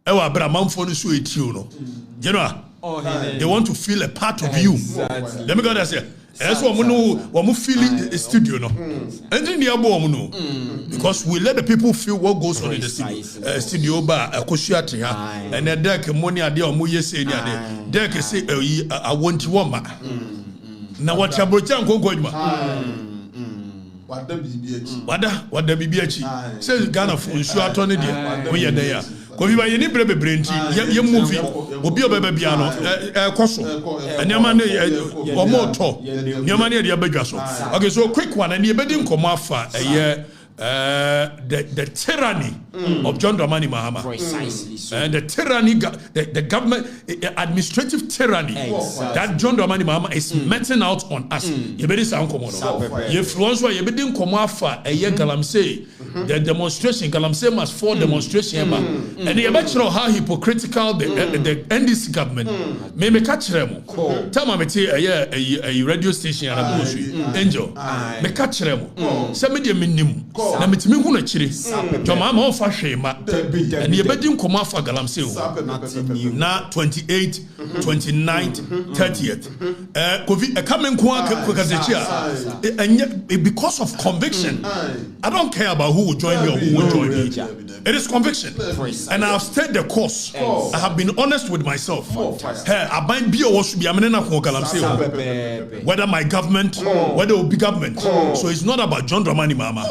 Ewa Abraham for the sweet you know. You know, they want to feel a part of you. Let me go there say. That's what we feel in the studio, no. And in the because we let the people feel what goes on in the studio bar, and then there can money idea or muye say there can say I want you woman. Now what your brother go what the BBH says Ghana for sure attorney there we are there. Because you buy any baby brain, you movie will be a baby piano, cosso, and your money or more talk. Your money at your bedroom. Okay, so quick one, and you bedding come off a year. The tyranny of John Dramani Mahama, precisely so. And the tyranny, the government administrative tyranny that John Dramani Mahama is meting out on us. You better sound come on. You influence why you better come off a year galamsey. The demonstration galamsey must fall demonstration, and you better know how hypocritical the NDC government may catch them. Tell me a radio station and a angel may catch them. Some media minimum. Na mitimi hu na chire joma ma ofa hwema and ye bedim koma afa galamsey na 28th 29th 30th covid coming because of conviction. I don't care about who will join me or who will join me. It is conviction, and I have stayed the course. I have been honest with myself. Hey, I might be or should be whether my government, whether it will be government. So it's not about John Dramani Mahama.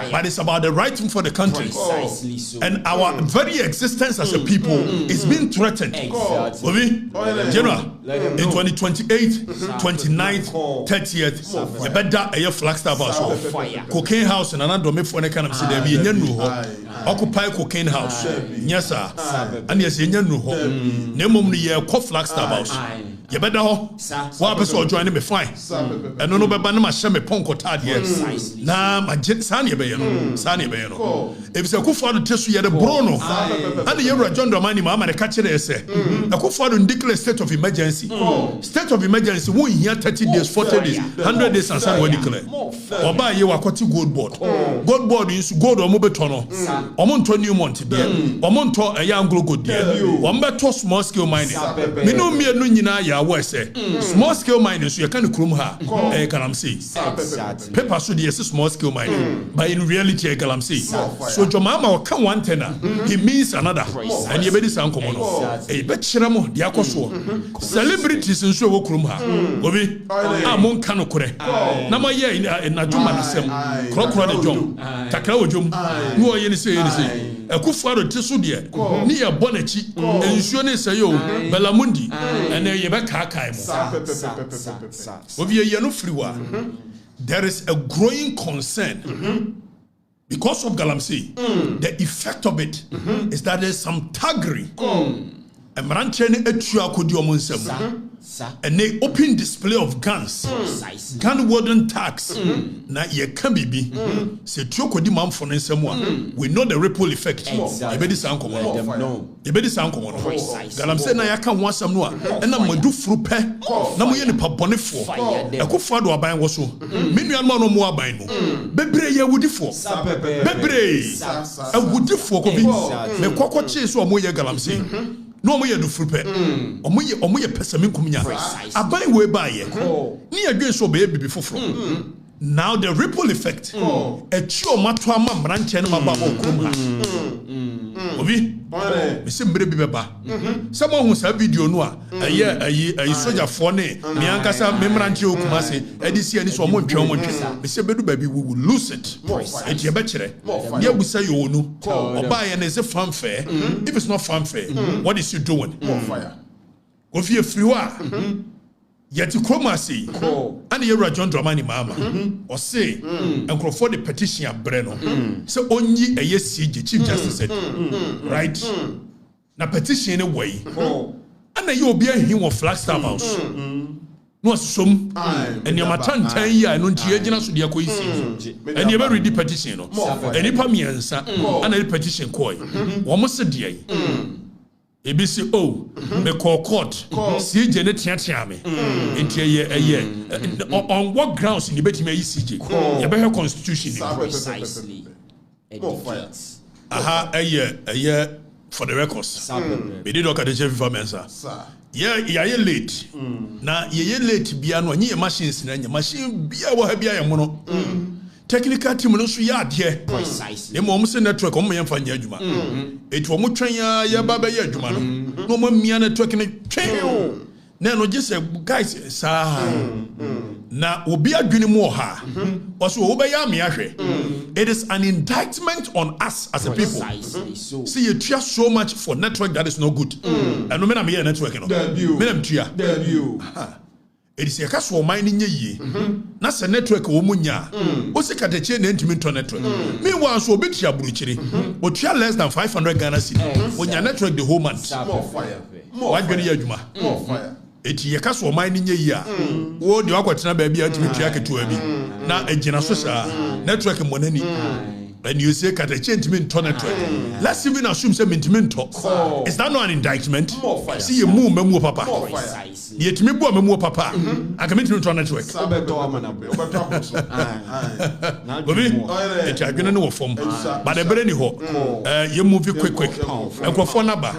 But it's about the right thing for the country. So. And our very existence as a people is being threatened. General, in 2028, 29th, 30th, you better a Flagstaff House. Cocaine House and another domain for the kind of city. Occupy Cocaine House. Yes, sir. And yes, in Yanuho. Name year, Flagstaff House. You better what person joining me fine. And no better my shame ponko tad yes. Nah, my Sanya Bayano, Sanya Bayano. If it's a kufa to test you the Bruno, and the year John Dramani Mahama the catcher say, a kufa to declare state of emergency. State of emergency, we here 30 days, 40 days, 100 days, and some declare. Or by you are cutting gold board. Gold board is gold or mobetono. Omonto new month, dear. Omonto a young good dear. Ombeto small scale mining. Me no me no ya say small scale mining, so you can't crum her. Galamsey. Paper so yes, small scale mining. But in reality, galamsey. So Jomama will come one tenor, he means another. And you better sound common. A bet Shiramo, Diakoso. Celebrities in so crum her. Obi, Amon Kanokure. Nama ye in Najuma Sam, Crocodile Jom, Takao Jom, no any say anything. A kufaro tesudia, near Bonechi, and Shone Sayo, Belamundi, and a Yebaka. There is a growing concern because of galamsey. The effect of it is that there is some thuggery. And an open display of guns, gun wooden tax. Na ye can be say Toko di man for someone. We know the ripple effect. You better sound common. You better sound common. Galamsey na yaka want some no, and I'm do fruit pe. Na mo ye ni pa bone for. E ko fado aban wo so. Me nua no mo aban no. Bebre ye wudi for. Bebre. E wudi for ko bi. Me kokko chi so mo ye galamsey. No more do frupe. Omo ye pesami kumnya. Abai we buy ni adwen so be before from. Now the ripple effect. E chi o mato ama branche no maba okrum ha. Obi. Me se mbre bi beba. Someone who say video no a ayi soldier for ne me ankasa me branche okuma se edisi ani so mo ntwe mo ntwe. Me se bedu ba bi we will lose it. E je be kire. Ye busa yo nu. Oba ye na say fanfare. If it's not fanfare, what is you doing? Fire. Go fi friwa. Yet you come and say, and you're John Dramani Mahama, or say, and for the petition at Breno. So only a yes, Chief Justice said, right? Now petition away, and then you'll be a him of Flagstaff House. No, some, and your matan 10 years, and until you to the acquisition, and you read the petition, and if I'm answer, and a petition coy, almost a day. ABC me call court CJ ne tia me enti ye on what grounds in the bet me CJ ye be constitution precisely aha ɛyɛ for the records we did work at the FIFA mensa yeah late na ye late bia no nye machines na nye machine bia wo ha bia ye mono technical team no so ya ade e mo se network o mo yemfa nya adwuma etu o mo twen ya ba ba ye adwuma no no mo mia network ne twen na no just guys sa na obi adwene mu ha also wo be ya me ahwe it is an indictment on us as a people see you try so much for network that is not good and no me na me network no me na mtua it is a case for mine nye yie na se network wo munya o se kateche na ntimi to network me wan so obi tia buruchiri o tia less than 500 Ghana cedi onya network the whole month more fire adwene ya adwuma more fire eti ye case for mine nye yie a wo de akwatena ba bia ntimi tia ketua bi na agina so sa network monani and you say kateche ntimi to network let's even assume say ntimi to is that not an indictment see you move memu papa ye timi bo memu papa akame ntimi to network sabeto amana be obeto so obi eti adwene no wo fom but the brain ho ye move quick ekrofo na ba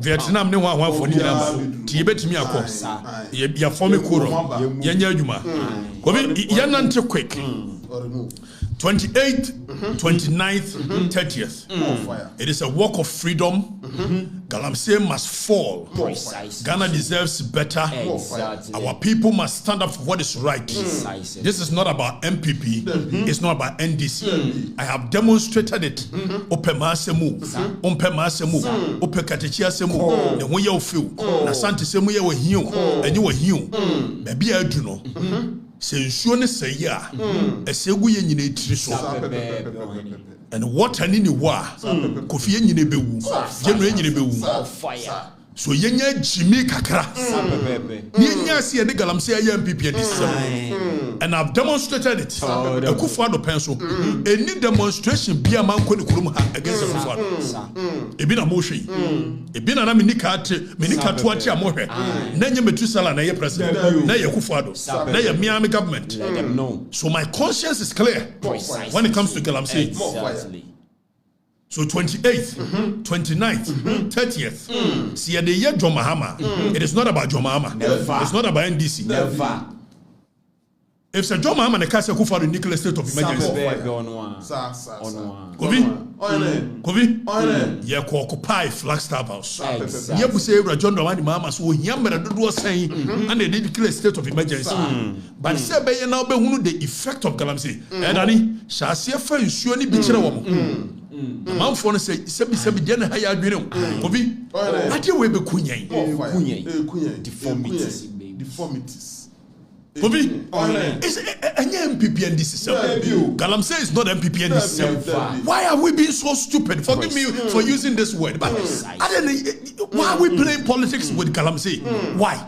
Vietnam ne ho afo ni na ti ye betimi akọ ya form kuro ye nya adwuma obi ye nante quick 28th, 29th, 30th. It is a walk of freedom. Galamsey must fall. Ghana deserves better. Our people must stand up for what is right. This is not about MPP. It's not about NDC. I have demonstrated it. Opemasemu, Ompemassemu, Opekatichiasemu, the way you feel. Nasanti Semu, you were healed, and you were healed. Maybe I do know. Se nsuo ne sɛyi a ɛsɛgu yɛ nyina etiri so and water ni ni wa kofi yɛ nyina bewu genu yɛ nyina bewu so yenya jimi kakra yenya se de galamsey ya MPP this and I've demonstrated it Akufo-Addo penso any demonstration bia man ko ni kurum ha against Akufo-Addo ebi na mo hwe ebi na menika to ati amohwe na nye metusala na ye president na ye Akufo-Addo na ye Miami government so my conscience is clear when it comes to galamsey. So 28th, 29th, 30th. See, the year John Mahama. It is not about John Mahama. It's not about NDC. Never. If Sir John Mahama and Kasa Kufa the nuclear state of emergency. Kovi, ye ko occupy Flagstaff House. Ye bu say John Mahama so yamera do saying and they declare state of emergency. But say be now be hunu the effect of galamsey. And ani sha se fa nsuo ni bi kire wo mo. Manfo no say sebi de na ha ya adwene Kovi ade we be kunyan deformities Kovi is MPP and this galamsey is not MPP and this why are we being so stupid? Forgive me for using this word, but why are we playing politics with galamsey? Why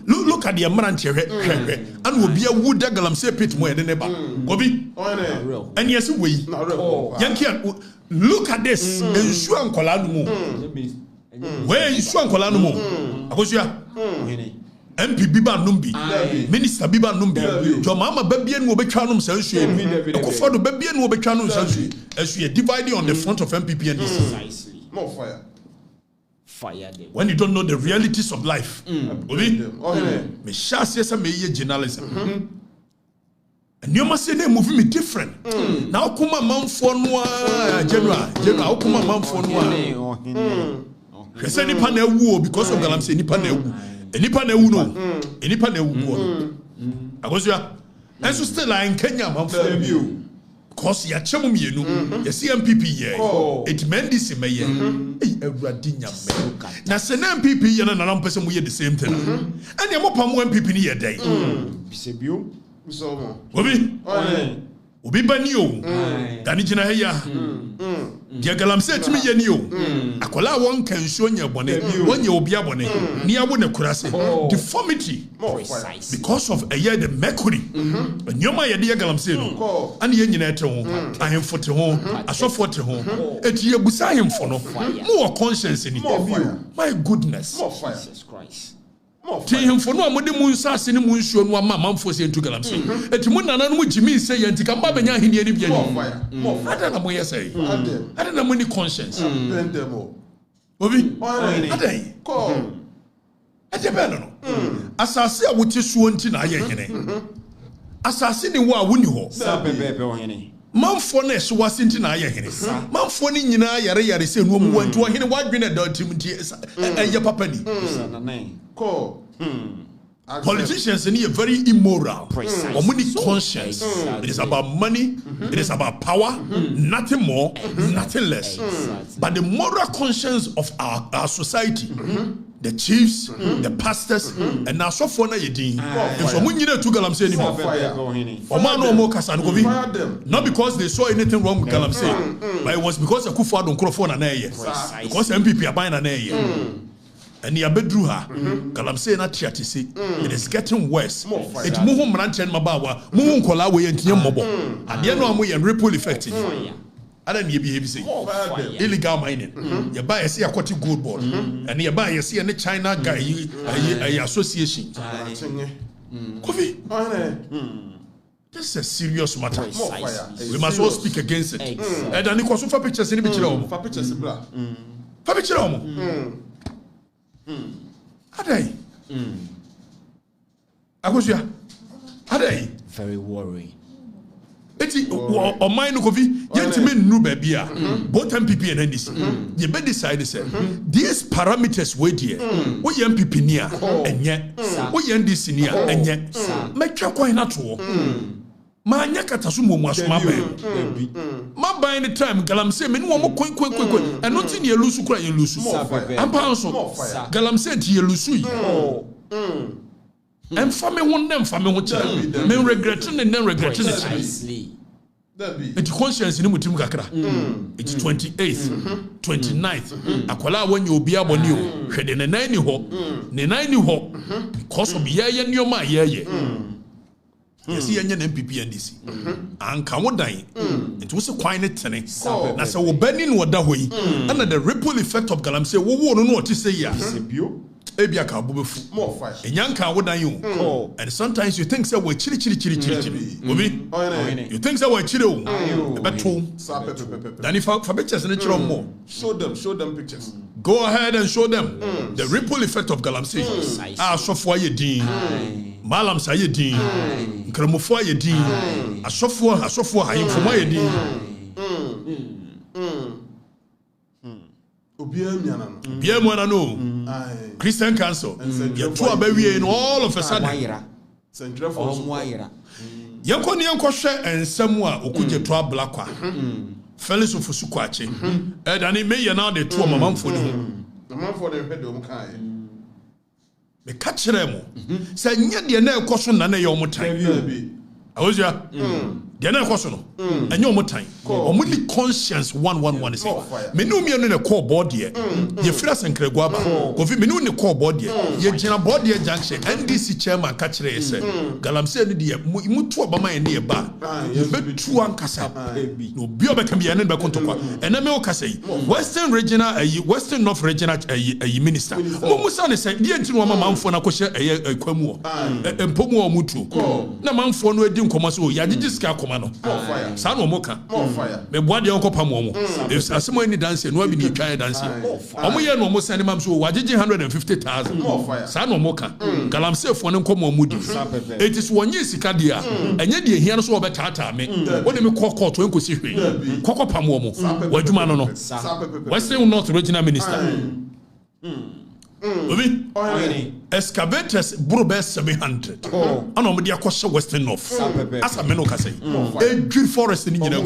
look at the amount here and will be a wood galamsey pit more than ever Kovi and yes we Yankee look at this ensure nkola no mu where ensure nkola no mu akosia MPP ba numbi minister bi ba numbi jo mama babie no obetwa no sansu Akufo-Addo babie no obetwa no sansu esu dividing on the front of MPP and this more fire them. When you don't know the realities of life obi me sha se me ye journalism and you must say they move me different now kuma manfo no general kuma manfo no hwese nipa na ewu because of galamsey nipa na ewu enipa na ewu no enipa na ewu bo agosia enso still in Kenya manfo because ya chemu mienu ya MPP ye it mendisi meye ewurade nyame na se na MPP ye na na mpese mu ye the same thing and ya mopa mu MPP ni ye dai bisebio so obi bani o dani gina heya dia galamsey timi ye ni o akola won kansuo nya bone wonye obi abone ni abo ne kurase deformity because of a year the mercury nyoma ye de galamsey no and ye nyina ete ho ahemfo te ho asofo te ho eti ye busa ahemfo no mo conscience ni my goodness Jesus Christ Ti hemfo no amode mu nsase ne mu nsuo no ama manfo se ntu galamsey. Eti mu nana no mu jimi se ye ntika mba benya ahini ani bia ni. Ada na mo yesay. Ada na mo ni conscience. Obi. Ada. Ade be no. Asase a wote suo nti na aye hene. Asase ni wo a woni ho. Sa bebe o hene. Manfo na so wase nti na aye hene. Manfo ni nyina yare se no mu wantu hene wadwene da tim nti eye papa ni. Politicians are very immoral. Omuni conscience. It is about money. It is about power. Nothing more, nothing less. But the moral conscience of our society, the chiefs, the pastors, and now so far na yedin. If someone need to galamsey anymore, Oman no more kasankovi. Not because they saw anything wrong with galamsey, but it was because Akufo Addo Nkrofo na ye. Because MPP are buying na ye. And ya bedru ha galamsey na tiatisi. It is getting worse. It mu ho mranchen mabawa mu nkola we yentinye mmobo ade no amu ye ripple effect. Ada na be say illegal mining. You buy a see a quality gold board and you buy a see a China guy association. Kofi, this is a serious matter. We must all speak against it. And then you for pictures in the picture. For pictures in black. For picture. Adai. Akosia. Adai. Very worrying. Eti o mind kofi yentime nnu ba bia both MPP and NDC ye be decide say these parameters we there wo ye MPP ni a enye wo ye NDC ni a enye metwa kwan na to ma anya kataso momu asoma ba ma ban the time galamsey me ni wo mo kwen eno ti ne elusu kura ye lusu ampa so galamsey ti ye lusu yi and family won them family won me regretting and then regretting it. It conscience ni mutim kakra. It's 28th, 29th. Akwala when you be aboni o. Hwede ne nan ni ho. Ne nan ni ho. Because of ye nyoma ye. Yes, ye nya MPP NDC. Anka wo dan. It was a quite tene. Na se wo bani no da hoyi. And the ripple effect of galamsey wo no what say ya. Ebia ka bobefu more fire enyanka wodan you and sometimes you think say we chiri obi you think say we chiri o beto then if for pictures in the more show them pictures go ahead and show them the ripple effect of galamsey asofo ayedin malam sayedin nkremofo ayedin asofo hayimfo ayedin Obiema no Christian Council. You two are in all of a sudden. Yankoni yankoshe and somewhere okuje to blackwa. Fellows of Fusukwache. And he may now the two mamam for them. The man for them head of Kai. The catch them. Say, yet the nail caution none of your time. I was ya. The other question, and your more time. Only conscience 111 is me no me on the core board here. Ye Fras and Kreguaba. Kofi me no the core board here. Ye Jena board here junction. NDC chairman catch re say. Galamsey the mutu obama e near bar. You bet true ankasa. No bio be can be an be kontokwa. And na me o kasa Western regional Western North regional minister. Mo musa ne say die ntinu ma manfo na ko hye kwamu. Empomu o mutu. Na manfo no edi nkomo so ya gigiska no sa no moka me boade onko pamo mo asemo ni dance no abi ni twan dance omo ye no mo sane mam so wagege 150,000 sa no moka galamsey fo ne nkomo mudi it is wonye sika dia enye de hia no so obetata me woni me kokko to enkosi hwe kokko pamo mo wadwuma no Western North regional minister Obi excavators brobe 700 ana omo dia kwhye Western North asa me no ka say e dwi forest ni nyina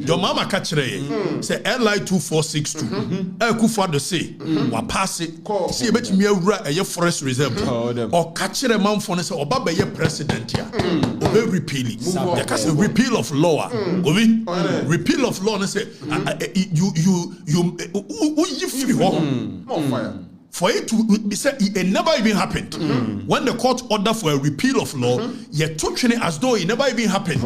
your mama ka kire say LI 2462 e ku for the say wa pass see e betimi awura eye forest reserve o ka kire manfo no say oba be ye president ya obe repeal it they ka say repeal of law Obi repeal of law no say you free ho more fire For it to be said, it never even happened. When the court ordered for a repeal of law, you touching it as though it never even happened.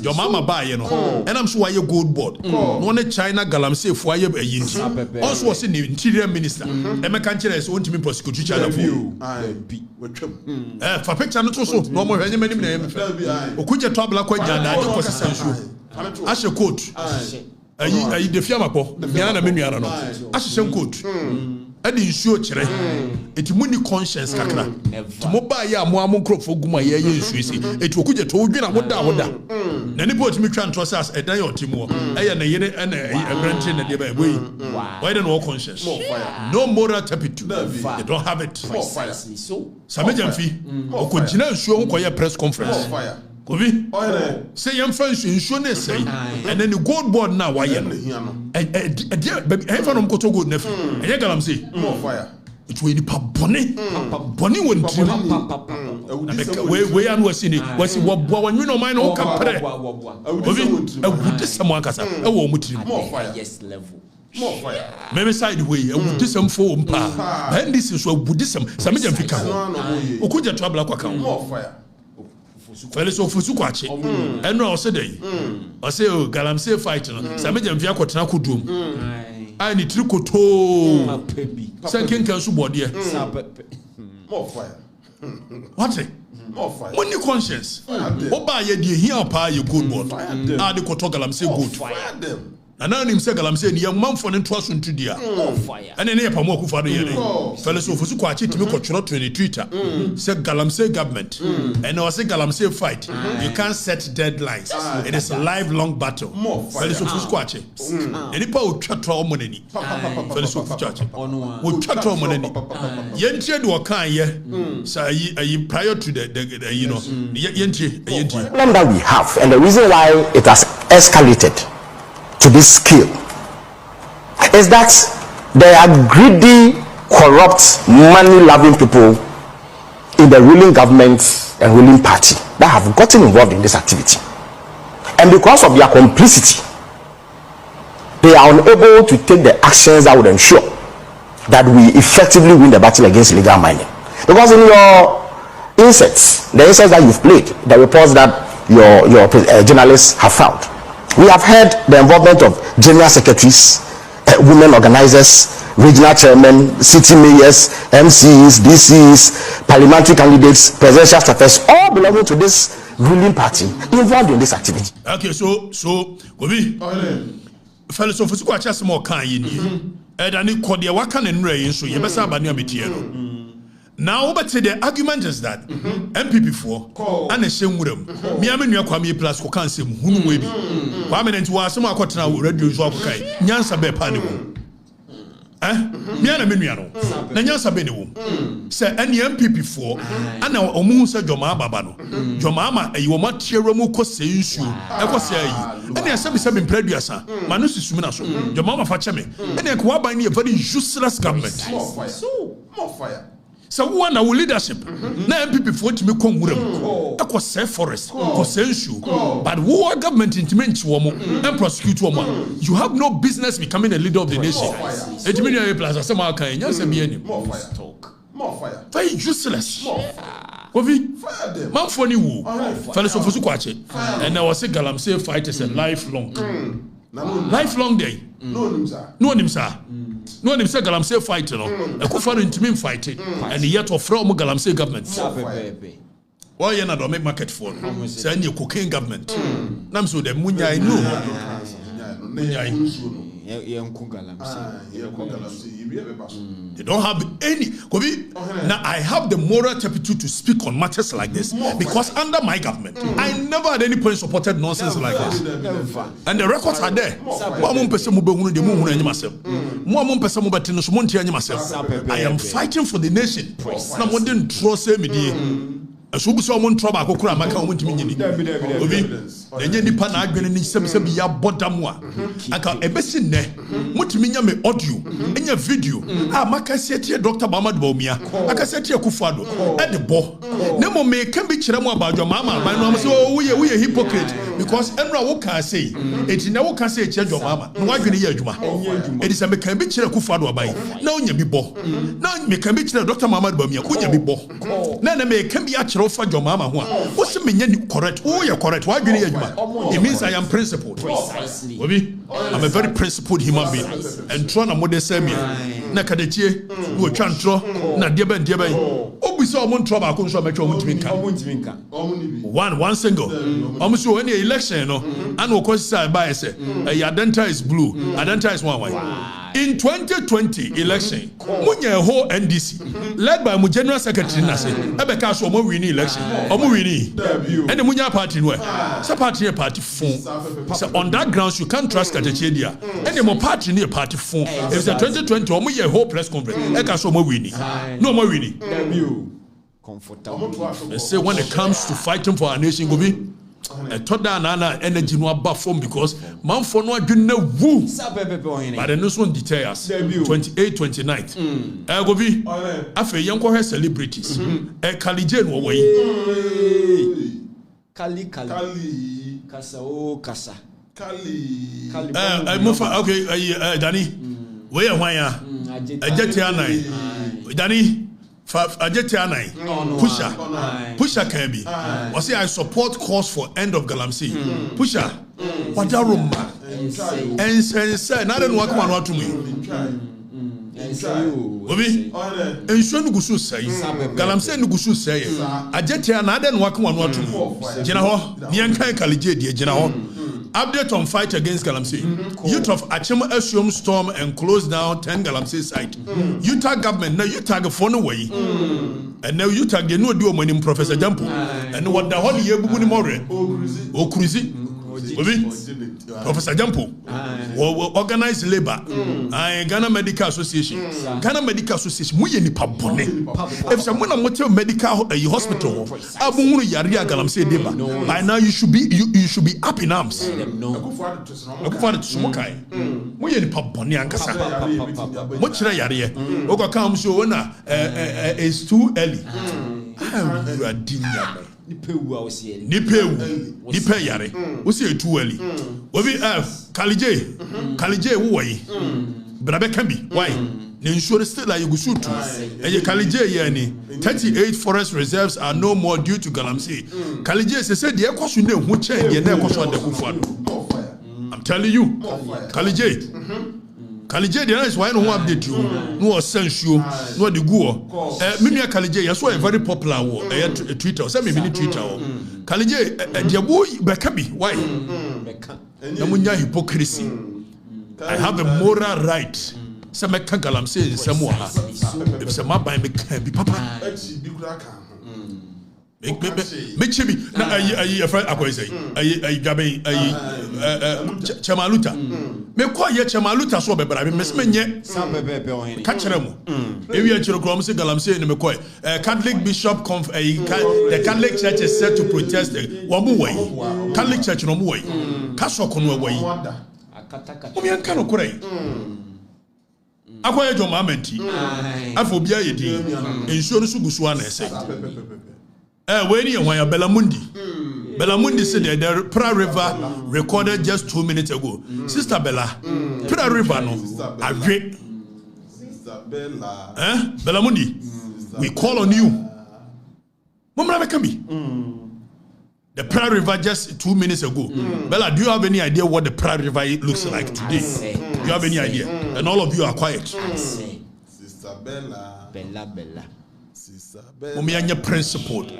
Your mama buy, you know, and I'm sure you gold board. No China galamsey for you a yinti. Also was in the interior minister. American China want to be prosecuted. For picture not so no more any many name. Okuja trouble quite jana. As a coat, I the fiamapo, the Miana Miniano, as a coat. And ensure chere it muni conscience kakra to moba ya mo amkrofo guma ye ensue it okuje to odwina woda na nipa otimi twa ntrose as edan ya otimo eya na yene na ebrante na de ba boy why don't no conscience no moral turpitude they don't have it so samejamfi okujina ensue ho koye press conference Kobi, say young friends in say, and then the gold board now. Why? Everyone on Koto good nephew. And you got say, more fire. It will be Bonnie. Bonnie wouldn't trim. We are was in it. Was it what you know mine all compare? This someone casa. More fire. Yes, level. More fire. Maybe sideway, a Buddhism form. And this is what Buddhism. Some of them pick up. Okuja trouble account. More fire. Fellows of Fusukwachi, and no, said they. I say, galamsey fight, Samajam Viakotana Kudum. I need to go to Sankin Council body. More fire. What? More fire. When you conscience, Oba ye here, pa you good board. Ah, the Koto galamsey good. Fire them. And now him say galamsey young man for the trust into dia. Fire. And then here Pamoku for the year. Fellows of Fusukwachi to make a to any Twitter. Said galamsey government. And I say galamsey fight. You can't set deadlines. It is a lifelong battle. Fellows of Fusukwachi. Any power chat to money. Fellows of Fusukwachi. Would chat to money. Yenche do a kind ye. So prior to the you know Yenche. The problem that we have and the reason why it has escalated to this scale is that there are greedy, corrupt, money-loving people in the ruling government and ruling party that have gotten involved in this activity, and because of their complicity, they are unable to take the actions that would ensure that we effectively win the battle against illegal mining. Because in your inserts, the inserts that you've played, the reports that your journalists have found, we have heard the involvement of general secretaries, women organizers, regional chairmen, city mayors, MCs, DCs, parliamentary candidates, presidential staffers, all belonging to this ruling party involved in this activity. Okay, so Gobi, fellows of Fusukwachi small can you and I need Kodia Wakan and Ray, so you best have a new now, but the argument is that MPP4 and a shame with them. Miamia Kwame plus Kokansim, who will be. Kwame and was some Akotana radio Zokai, Nyansa Be Panimu. Miana Miniano, Nyansa Benium. Say any MPP4 and now Omusa Joma Babano. Jomama, a Yoma Chiramu Koseishu, I was saying, and there are some Preduasa, Manus Suminaso, Jomama Fachame, and a Kwabani, a very useless government. More fire. So one our leadership. Now MPP for to me come with them. I was say forest, consensual. But who are government intimate woman and prosecute woman? You have no business becoming a leader of the nation. It means you plus some kind. Yes, more fire. Talk. More fire. Very useless. Kofi, man funny woo. Fellows of Fusukwachi. And I was say galamsey fight is a lifelong. Lifelong day. No nimsa. No one say galamsey fight, no. A kufaru intimate fighting, and yet of from galamsey government. Why you not make market for? Say you cocaine government. Nam so the munya They don't have any. Now I have the moral turpitude to speak on matters like this because under my government, I never at any point supported nonsense like this. And the records are there. I am fighting for the nation. so bu so mo ntro ba akokura maka mo ntimi nyini obi enye nipa na adwene ni sem ya bodam a aka ebesi ne mutimi nya me audio enya video maka setie Dr. Mahama Baumia aka setie Kufuado e de bo ne mo me kan bi kire mo abadwo mama ban no am say wo ye hypocrite because enra wo ka say eti na wo ka say kire do mama no adwene ye adwuma edi se me kan bi kire Kufuado abai na onya bi bo na me kan bi kire Dr. Mahama Baumia onya bi bo na me kan bi a kire fa do mama ho a wo se me nya correct wo ye correct wa adwene ye adwuma. It means I am principled. Precisely. I'm a very principled human being. And try na mode say me na kadechie wo twantro na dieben obi say omon trouble akon so metwa omutimi nka one single so when the election no and we say by say identity is blue, identity is one white. In 2020 election munye ho NDC led by mu general secretary na say ebeka so omo win election omo win and the munya party no say party phone. So on that grounds you can't trust kadechie dia and the party near party phone. If the 2020 omo ye whole press conference eka so omo win no omo win comfortable. They say when it comes to fighting for our nation go be toda na energy no aba form because man for no adwene na wu but the next one details 28 29th go be afa yenko he celebrities Kalije no wo yi Kali kasa okay Danny we ya hwan ya ajete anai Danny Pusha can be. I say I support calls for end of galamsey. Pusha, what that room? And say, not in what one to me. Obi, and so no gusu say, galamsey no gusu say. Ajetia na den wak one to me. Jina ho, Nyanka Kalije die jina ho. Update on fight against galamsey. Youth of Achema assume storm and close down 10 galamsey site. Utah government now Utah phone away. And now Utah they no do money Professor Jampo. And what the whole year bubu ni more. O cruzi. Professor Jampo organize labor Ghana Medical Association muye nipa bone if someone motel medical hospital abunu yare galamsey deba by now you should be up in arms akufo to smokai muye nipa bone ankasa mo kire yare o go come so na it's too early you are dinya nipa yare we say too early obi Kalije wo yi brabe can be why the insurance still like you shoot to Kalije ye ni 38 forest reserves are no more due to galamsey. Kalije say the ekwaso na hu che ye na ekwaso anda Kufuado. I'm telling you Kalije the is why no update you no sense you no the go me Kalije yes so very popular wo Twitter say me Twitter Kalije the boy beka bi why na munya hypocrisy. I have a moral right say me kan galamsey say mo ha if say my ban me kan bi papa me chibi na ayi afra akoy say ayi gabe ayi chamaluta me ko ye chamaluta so bebra me menye ka kire mo e wi akire krom say galamsey ne me ko Catholic bishop the Catholic church is set to protest wo mo wai Catholic church no mo wai ka so ko no wai o mi anka no kore akoy jo mamenti afo bia ye di ensuo no so gusu ana ese where you want Belamundi said that the Pra River recorded just 2 minutes ago. Sister Bella, Pra River no, Sister Bella, Belamundi, we call on you. Mama Kambi. The Pra River just 2 minutes ago. Bella, do you have any idea what the Pra River looks like today? Do you have any idea? And all of you are quiet. Sister Bella. Omianya principled.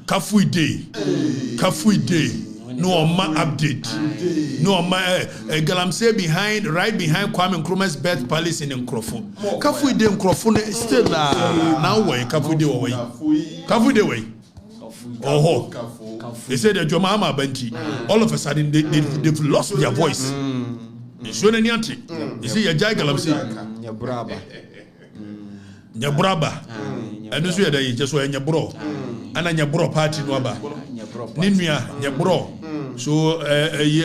Kafui day. No ma update. No ma galamsey right behind Kwame Nkrumah's birth palace in Nkrofo. Kafui day Nkrofo still now way Kafui day way. Oh. They said that Mahama Benti. All of a sudden they've lost their voice. You see your jai galamsey. Nyabraba. And this way they just were Nyabro. ana nyabro party no aba ninua nyabro so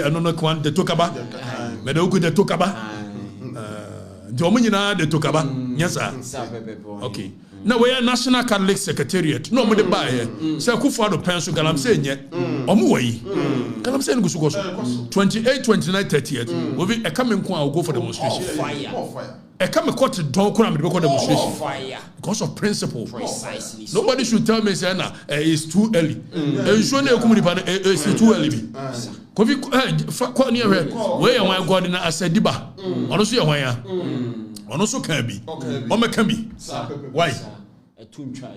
anono kwan de tokaba me de oku de tokaba de omunyina de tokaba nyasa okay na we are National Catholic Secretariat no mo de ba here say Akufo do penso galamsey nye omo wayi galamsey no gusu goso 28 29 30th we be e come nko a go for demonstration fire e come court don ko na me go demonstration fire because of principle precisely nobody should tell me say na it's too early e show na ekum nipa it's too early bi kofi ko ni we yan wan god na asadiba ono so ye hwan ya ono so kan bi o me kan bi why a tun try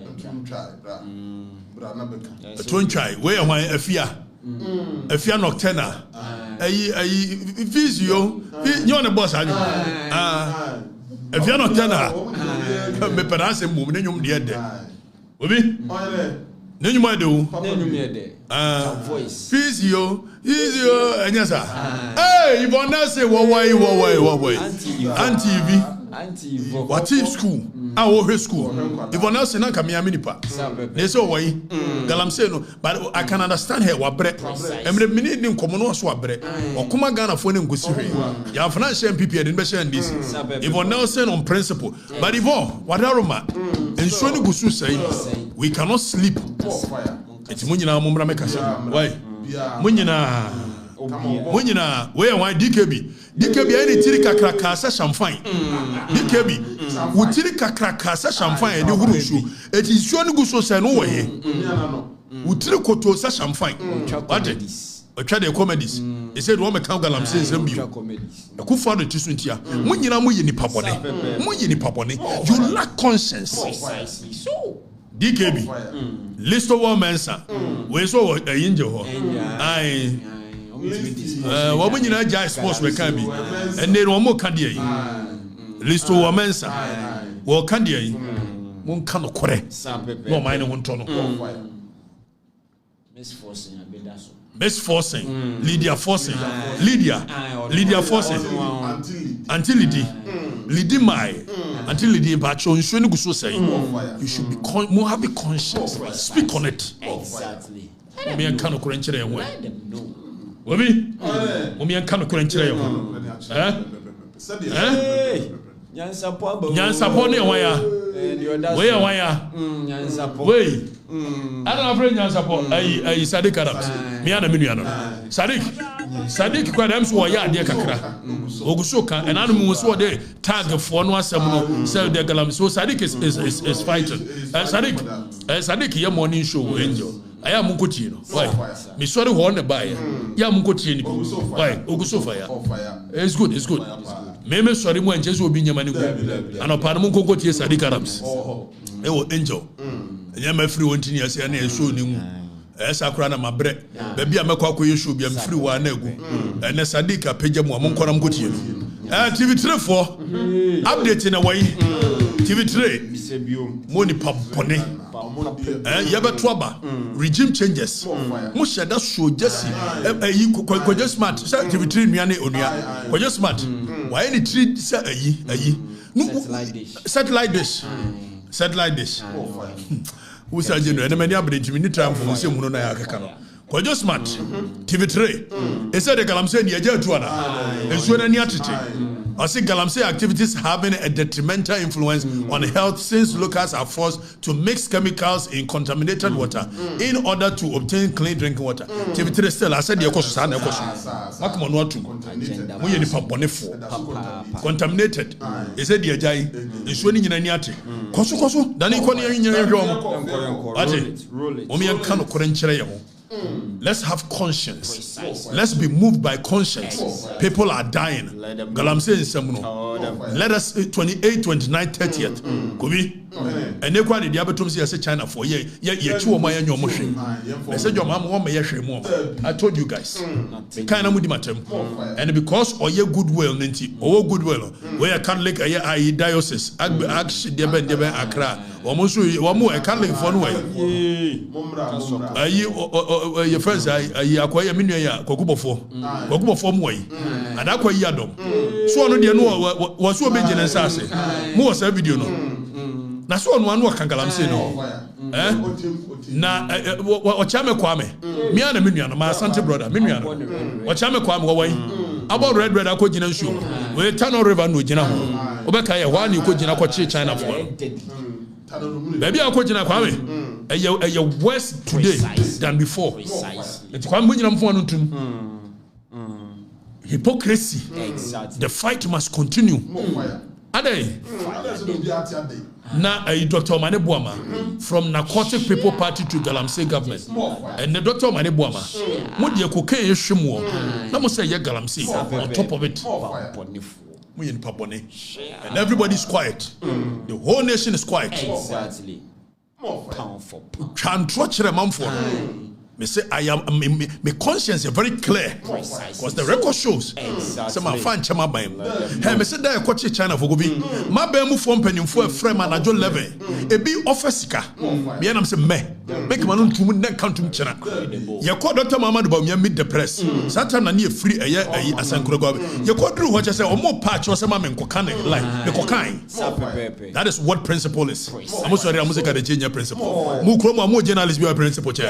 bra na beka a tun try we yan wan afia nocturna ayi physio nyo ne boss anyo afia nocturna me parase mum ne nyum de de obi ne nyum de wo voice physio anyasa hey ibona say wo anti what school our school ibona say na kamia minipa they say why galamsey no but I can understand her wabre emre mini ni nkomo no so wabre okuma Ghana fo ne ngosi hwe ya financial MPP de be share this ibona say on principle but wadaroma enso ni gusu say we cannot sleep it's munyina momra mekasa why munyina we why DKB any tiri kakraka sa champagne DKB wo tiri kakraka sa champagne de huru nsu eti nsu ni guso say no we wo tiri koto sa champagne what otwa de comedies he said wo me kan galamsey nsem bio Akufo do tisu ntia munyina mo ye nipa bone you lack conscience precisely so DKB list of all mensa we so yinje ho ai wo nyina jai sports we kan bi ene no mo kan de yi list of all mensa wo kan de yi mon kan okore no mind no nto no misforcing Lydia forcing until Lidi mai until Lidi bacho nso ni guso say you should be more have a conscience speak on it exactly me en kan okore nkyere enwe obi me en kan okore nkyere enwe nyansapo ne enwe ya we enwe ya nyansapo we ana afre nyansapo ai Sadiq Adams me ana menu ano Sadiq kwa dem so wo ya ade kakra oguso kan enanu mu so de tag for no asem no say the galam so Sadiq is fighting Sadiq ya morning show angel aya mu nkoti no why me sorry ho ne buy ya mu nkoti ni why oguso fire it's good me sorry mu enje so obi nyama ni go anopa no mu nkoti Sadiq Adams ewo angel nyama free wonti ni ase na show ni mu esa kura na mabre baby amekwa akoye show bia mfiri wa na egu ene Sadiq apagya mu amonkora mkotie no TV3 for update na wai TV3 moni papone yabetwaba regime changes mo sheda show jesi ko just smart TV3 nuane onua ko just smart why any 3 say ayi satellite dish who said you know and many abridge mini time for say muno na yakaka no kwajo smart TV3 e said the galamsey ni eja atu ana enso na ni atete I see galamsey activities having a detrimental influence on health since locals are forced to mix chemicals in contaminated water in order to obtain clean drinking water. TV3 still I said the ekoso sa na ekoso makoma no atu mo ye ni pabonefo contaminated e said the ajai enso ni nyina ni ate koso dani ko ni nyina hwe omo ate o me kan no kore nkyere ye ho. Let's have conscience. Let's be moved by conscience. People are dying. Galamsey Nsemuno. Let us 28, 29, 30th. Kobi. And they quite the abetum say China for ye two my annual motion. I said your mom won't me more. I told you guys. Kind of mudimatem. And because or ye goodwill ninti or goodwill where Catholic a diocese actually deben Accra. Almost one more a Catholic for way. Your friends I acquire minia Kokubo form way. And I quite yadom. So I know was so big in Sase. More video no. na so no anu aka galamsey no na ochame kwame me ana me nuano my Asante brother me nuano ochame kwame wo wan about red akogina nsuo we Tano River no gina ho obeka ye hwa na ekogina kwachi China for baby akogina kwame eye worse today than before it kwame mo gina mfo no ntum hypocrisy the fight must continue Ade na Dr. Omane Boama from Narcotic People Party to Galamsey government and the Dr. Omane Boama mo de cocaine hwemo na mo say ye Galamsey on top of it mo yin papone and everybody's quiet the whole nation is quiet exactly powerful can trust the man for me say I am my conscience is very clear because the record shows some my fan chama bam hey me say that ko China for go bi ma ba mu fo mpanimfo afrem anajo level e bi officer me am say make man ntum na kantum chena ye ko Dr. Mahama ba me meet the press satan na ne free ayi asankro go ye ko duru ho che say o mo patch o say ma me nkoka ne like me kokan that is what principle is am sorry am say ka de change principle mu kro mo journalist be principle che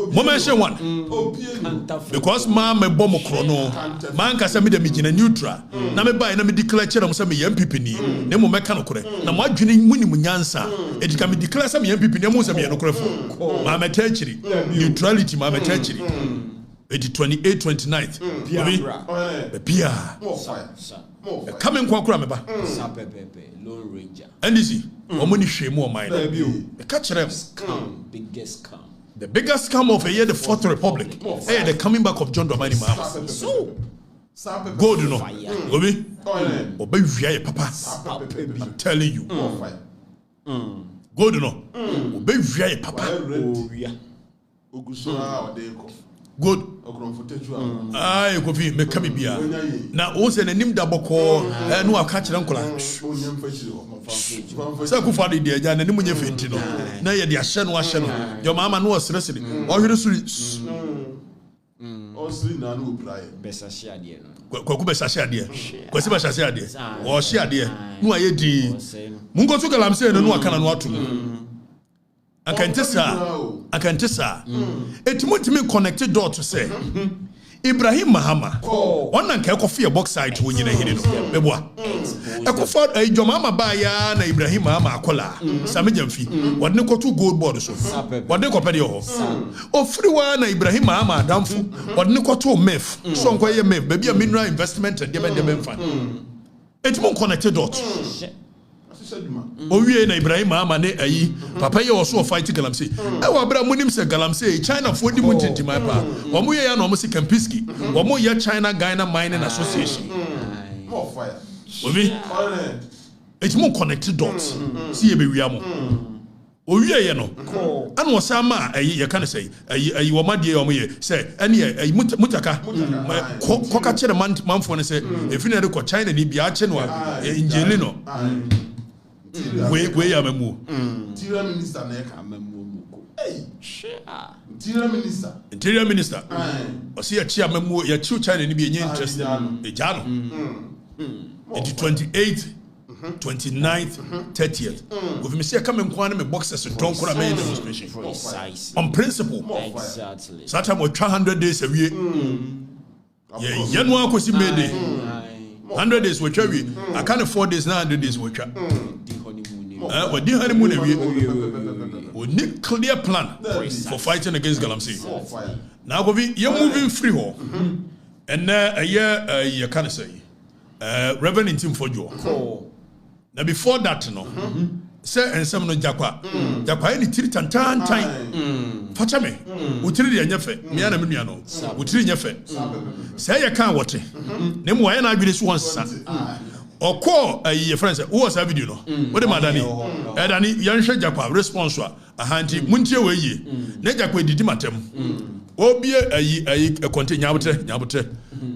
mention one because man me bomb chrono man ka say me de me gina neutral na me buy na me declare chere mo say me MPP ni na mo meka no kore na mo adwene muni mu nyansa e dika me declare say me MPP ni mo say me no kore fo ma me tachiri neutrality ma me tachiri 28 29th Pia coming kwa kura me ba Lone Ranger and easy omo ni hwemu o mind e ka kire biggest scam the biggest scam of a year, the Fourth Republic. Hey, the coming back of John Dramani Mahama. So, go to know. Obi, obey via papa. I'm telling you. Go to know. Obey via papa. Good. Aye, go fi me kami bia. Na o se nanim da boko no aka kire nkola. Say ku fa de dia ja nanim nya fenti no. Na ye de ahye no Your mama no osresere. O hwere suri. Osri na no praye. Besa hye ade no. Kwaku besa hye ade. Kwasi besa hye ade. O hye ade. No aye di. Mungo to Galamsey no aka na no atum. Akantesa etimotimi connected door to say Ibrahim Mahama one nan ka kofi box site wo nyina hiri no beboa ekofa Mahama ba ya na Ibrahim Mahama akola samejamfi wodne kotu gold board so wodne kopede ho ofriwa na Ibrahim Mahama adamfu wodne kotu mef so nkoye mef baby a mineral investment and dem fan etimo connected dot Owie na Ibrahim Mahama ne ayi papa ye also fight Galamsey e wa bra munim se Galamsey China for di mu tintima pa omo ye ya na omo se Complicity omo ye China Ghana Mining Association more fire obi it's more connected dots see ye be wiamo owie ye no ana wo sama ayi ye kan say ayi wo madie omo ye say ene ayi mutaka ko ka kire manfo ne say efi na ko China ni bia che no injili no we amemu interior minister na ka amemu hey interior minister o see ya chi amemu ya chi China ni bi enye interest e jano into 28th 29th 30th with me say come and kwana me boxers don kora me demonstration on principle exactly sata mo 200 days a year yeah no akosi mede 100 days we twa we I can't afford days na 100 days we twa what the honeymoon we need clear plan for fighting against Galamsey now go be you moving free ho and a year you can say Reverend Tim for you now before that no say and some no jakwa any tiri tantan facha me utiri de nyefe me ana me nuano utiri nyefe say you can what na mu na adwene so onsa okọ your friend say who was that video no what the madani dani yanhwe jakwa response a hanti muntie we yi na jakwa didi matem obie ayi contain nyabotre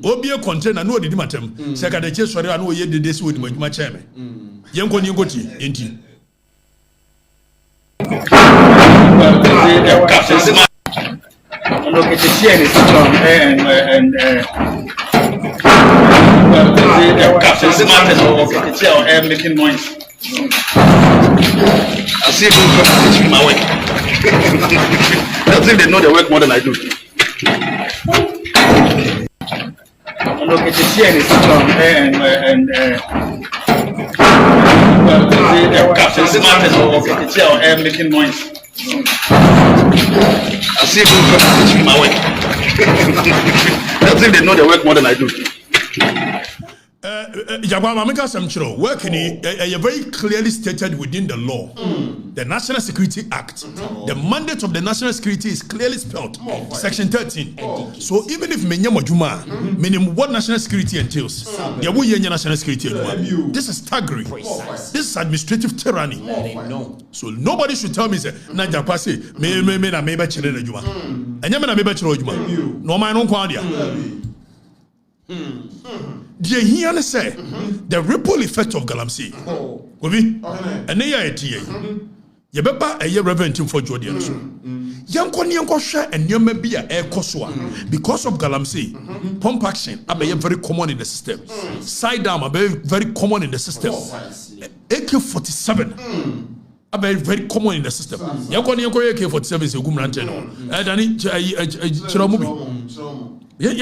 obie container no didi matem say ka de che sori anu ye dede si woni madwuma cheme yenko ni ngoti enti making noise. I see people teaching my work. As if they know the work more than I do. Look at the chair is and making noise. I see people teaching my work. As if they know the work more than I do. Work very clearly stated within the law. The National Security Act. The mandate of the National Security is clearly spelled. Section 13. So even if meaning what national security entails, there will be national security. This is staggering. This is administrative tyranny. So nobody should tell me say na say me na me ba chire na juma. Enya me na me ba chire juma. No man no kwa dia. The here say the ripple effect of galamsey. Obi, and they are tia. Yebeba a year reverend for Jordan. Yanko share and you may be a air coswa because of galamsey. Pump action are very common in the system. Side down are very common in the system. AK-47 are very common in the system. Yanko AK-47 is a good rancher. And I need Chiramubi. Yeah.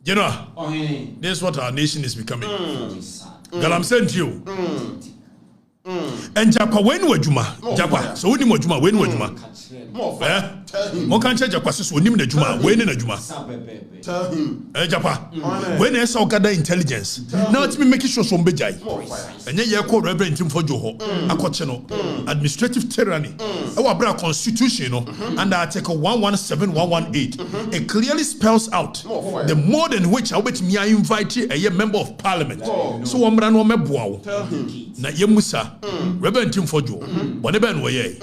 You know, this is what our nation is becoming. Galamsey to you. And Japa, when were Juma? Japa, so when you Juma, when were Juma? Mokancha Japa, so when you Juma, when in a Juma. Japa, when I saw gather intelligence, now it's me making sure some bejai. And then you call Reverend Tim for Joho, a coachino, administrative tyranny, our brother constitution, under Article 117, it clearly spells out the mode in which I bet me I invite a member of parliament. So I'm running on my bow. Na Yemusa, Reverend Tim for Joe, whatever way.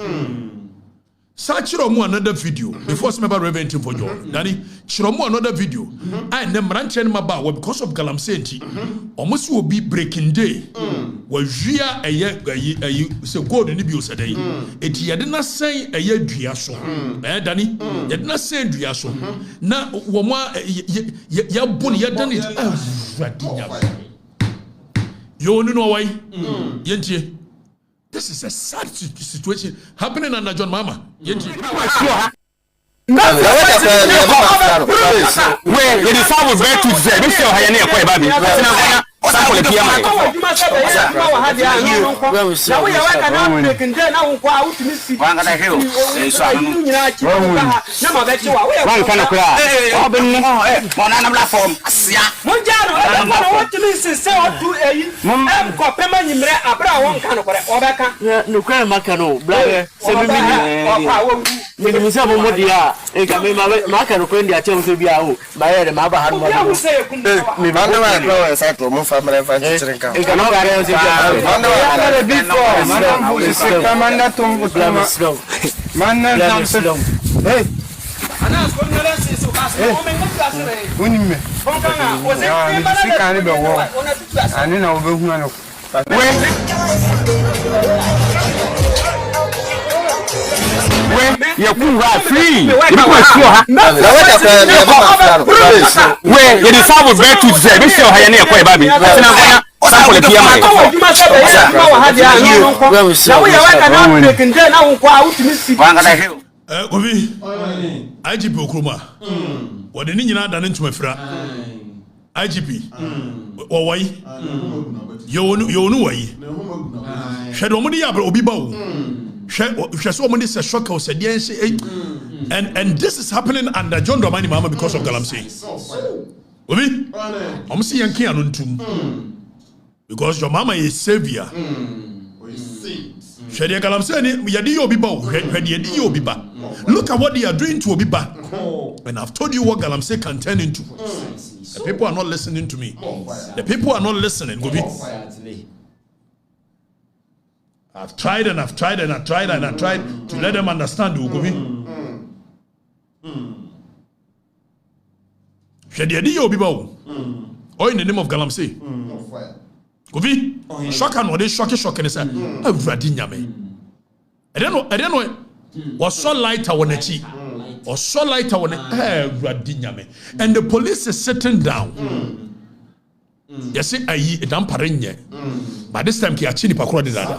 Search another video before some Reverend Tim for Joe. Danny, Chiromo another video. I am ranching my bow because of galamsey. Almost will be breaking day. Well, Gia a year so good in the abuse a day. It didn't say a year Driaso. Danny, did not say Driaso. Now, Woma, ya bunny, ya done it. You know why? Yenti. This is a sad situation happening under John Mahama. Yenti. Where the design was very to say, Mr. Hayane, baby. You're free. Where you decide was very to say, Mr. Hayane, baby. Osa ko le pia mai. Awo djuma se be ya ma wa ha dia no nko. Na wo ya wa ka na break nde na wo kwa utimi si. Wanga da hill. Obi. IGP Okroma. Wo de ni nyina da ne ntuma fira. IGP. Wo wai. Yo no wai. Hwe mo di ya obi ba wo. Hwe so mo di se shock o se de and this is happening under John Dramani Mahama because of galamsey. Obi. Om si yankin anu ntum. Because your mama is savior. Shadi galamsey ni yadi obi ba wo. Yadi obi ba. Look at what they are doing to Obiba. And I've told you what galamsey can turn into. The people are not listening to me. The people are not listening. Gobi. I've tried and I've tried and I've tried and I've tried to let them understand. Gobi. Shadi Obiba. Or in the name of galamsey. Gobi. Shock and what they shock and say, oh, Radinyame. I don't know. Was so lighter when it or so lighter when it and the police is sitting down. You see, I damparenye. By this time, Kiachini Pakura did that.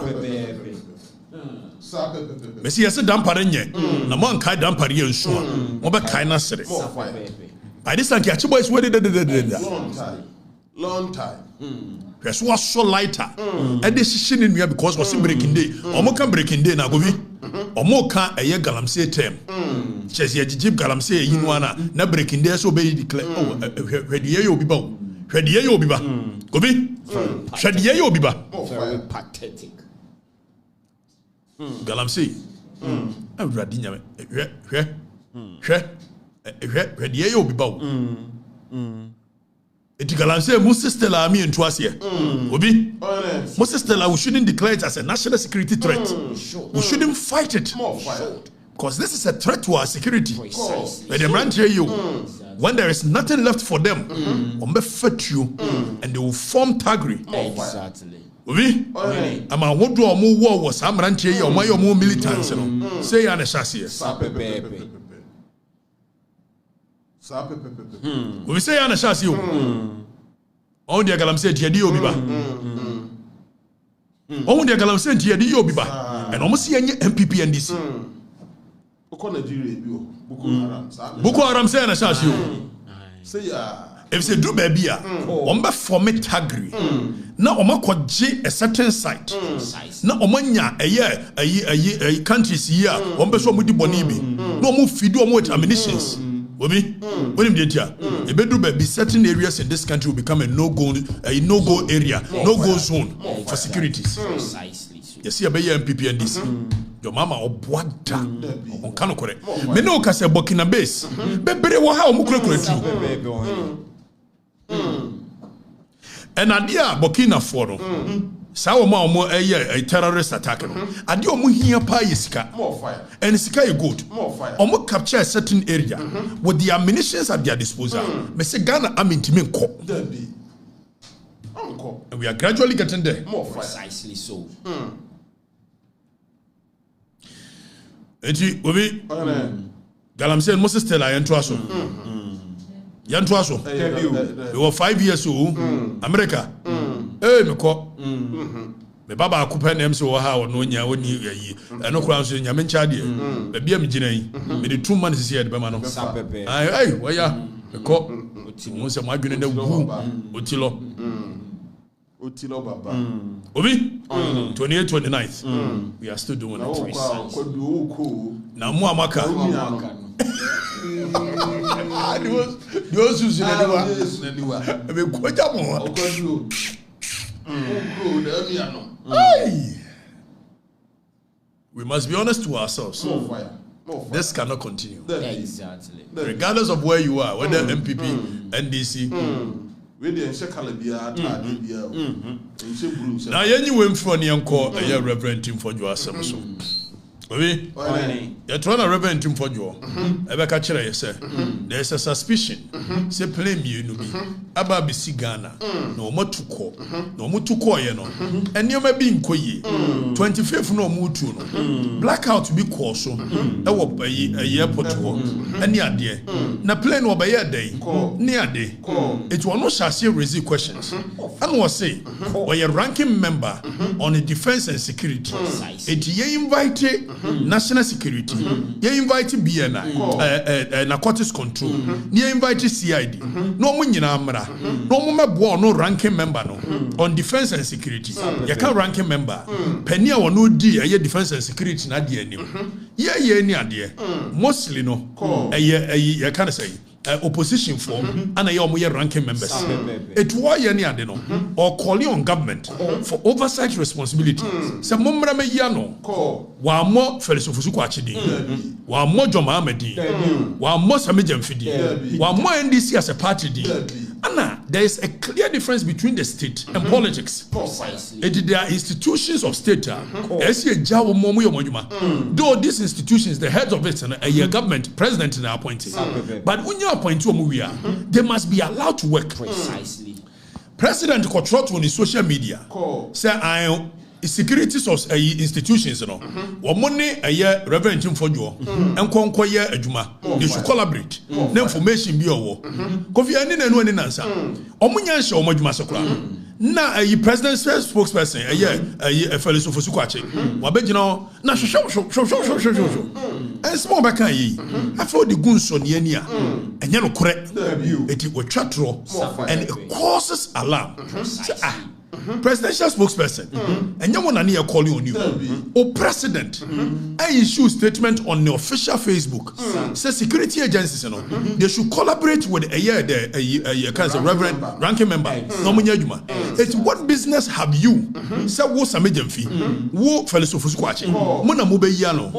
Messi, yes, damparenye. Naman Kai dampari and sure. Moba kindness. By this time, Kiachibo is where they long time. Yes, was so lighter. A decision in here because was breaking day. Omoka breaking day na gobi. Omoka a ye galamsey term. Chesi a jib galamsey yinwana na breaking day so be declare. Oh, ready ye obiba. Ready ye obiba. Gobi. Ready ye obiba. Very pathetic. Galamsey. I'm ready nyame. Ready ye obiba. Eti galamsey Moses Stella me into us here. Obi. Moses Stella, we shouldn't declare it as a national security threat. We shouldn't fight it. Because this is a threat to our security. Let them run to you. When there is nothing left for them, they fight you and they will form Tagri. Exactly. Obi. Ama what do more war was I'm run to you or my more militants. Say an assassin. We say an assassin. On the galamsey Tiadi Obiba. On the galamsey Tiadi Obiba. And almost any MPP and this. Boko Haram say an assassin. Say if they do baby, omba form it Tagri. Now oma kwaje a certain site. Now omanya a countries here. Omba so mudi bonibi. No more feed no more ammunitions. Obi, when him did here, a bedroom be certain areas in this country will become a no-go area, no-go zone for securities. Precisely. You see a baby MPP and this. Your mama or Boada on Kano correct. Me no kase Burkina base. Bebere wa ha omukure too. And adia Burkina Faso. Sawo ma omo a terrorist attack no. Ade omo hia pa yesika. More fire. And sika is good. More fire. Omo capture a certain area with the ammunitions at their disposal. Me say Ghana army ntimi nko. There be. Uncle. And we are gradually getting there. More fire. Precisely so. Eti obi galamsey Moses Stella yanto aso. Yanto aso. We were 5 years old. America. Me ko. Me baba akupa na emse wo ha wo no nya woni yi. Eno kura so nya me ncha de. Ba bia me gina yi. Me de 2 months here de be ma no. Ai wo ya. Me ko. Mo se mo adwene na wu. Otilo. Otilo baba. Obi 28 29th. We are still doing it. Na mo amaka. Dios usiniwa. Me ko jamo. We must be honest to ourselves. More fire. This cannot continue. Exactly. Regardless of where you are, whether MPP, NDC. Now, you went from your call a reverend team for your assembly. Obi, you're trying to reverend him for you. Ever catch it, say, there's a suspicion. Say, play me, you know, about BC Ghana, no more to call, no more to call, you know, and you may be in Koye, 25th no more to blackout to be called so, I will pay a year put to work, and near day, na plane or by a day, near day, it will not chassis raise questions. And was say, or your ranking member on the defense and security, it ye invited. National security, you invite BNI, narcotics control, you invite CID, no money in Amra, no more no ranking member no on defense and security. You can't ranking member, penny or no D, a defense and security, not the name. Yeah, any idea. Mostly no, a can't say. Opposition form and a young ranking members. It was any adeno or calling on government for oversight responsibility. Some Mumra Yano, one more Felisofusquachidi, one more Jomamedi, one more Samijan Fidi, one more NDC as a party. Anna, there is a clear difference between the state and politics. There are institutions of state. Though these institutions, the heads of it, a government, president, and appointed. But when you appoint to they must be allowed to work. Precisely. President control on his social media. Say, I securities of institutions, you know, or money a year reverend him for you, and conquer a juma. They should collaborate. No information be over. Coffee and no answer. Omunya show Majuma na a president's spokesperson, a year, a fellow of Fusuquache. Wabejino, na show. And small back I feel the goons on Yenia, and yellow correct. It will chatro and it causes alarm. Presidential spokesperson, and you want to call you on you. Or president, I issue statement on the official Facebook. Says security agencies, you know, they should collaborate with a kind of reverend ranking member. It's what business have you? Say what's a medium fee? Wo fellows of Squatch. Mona Mube Yano.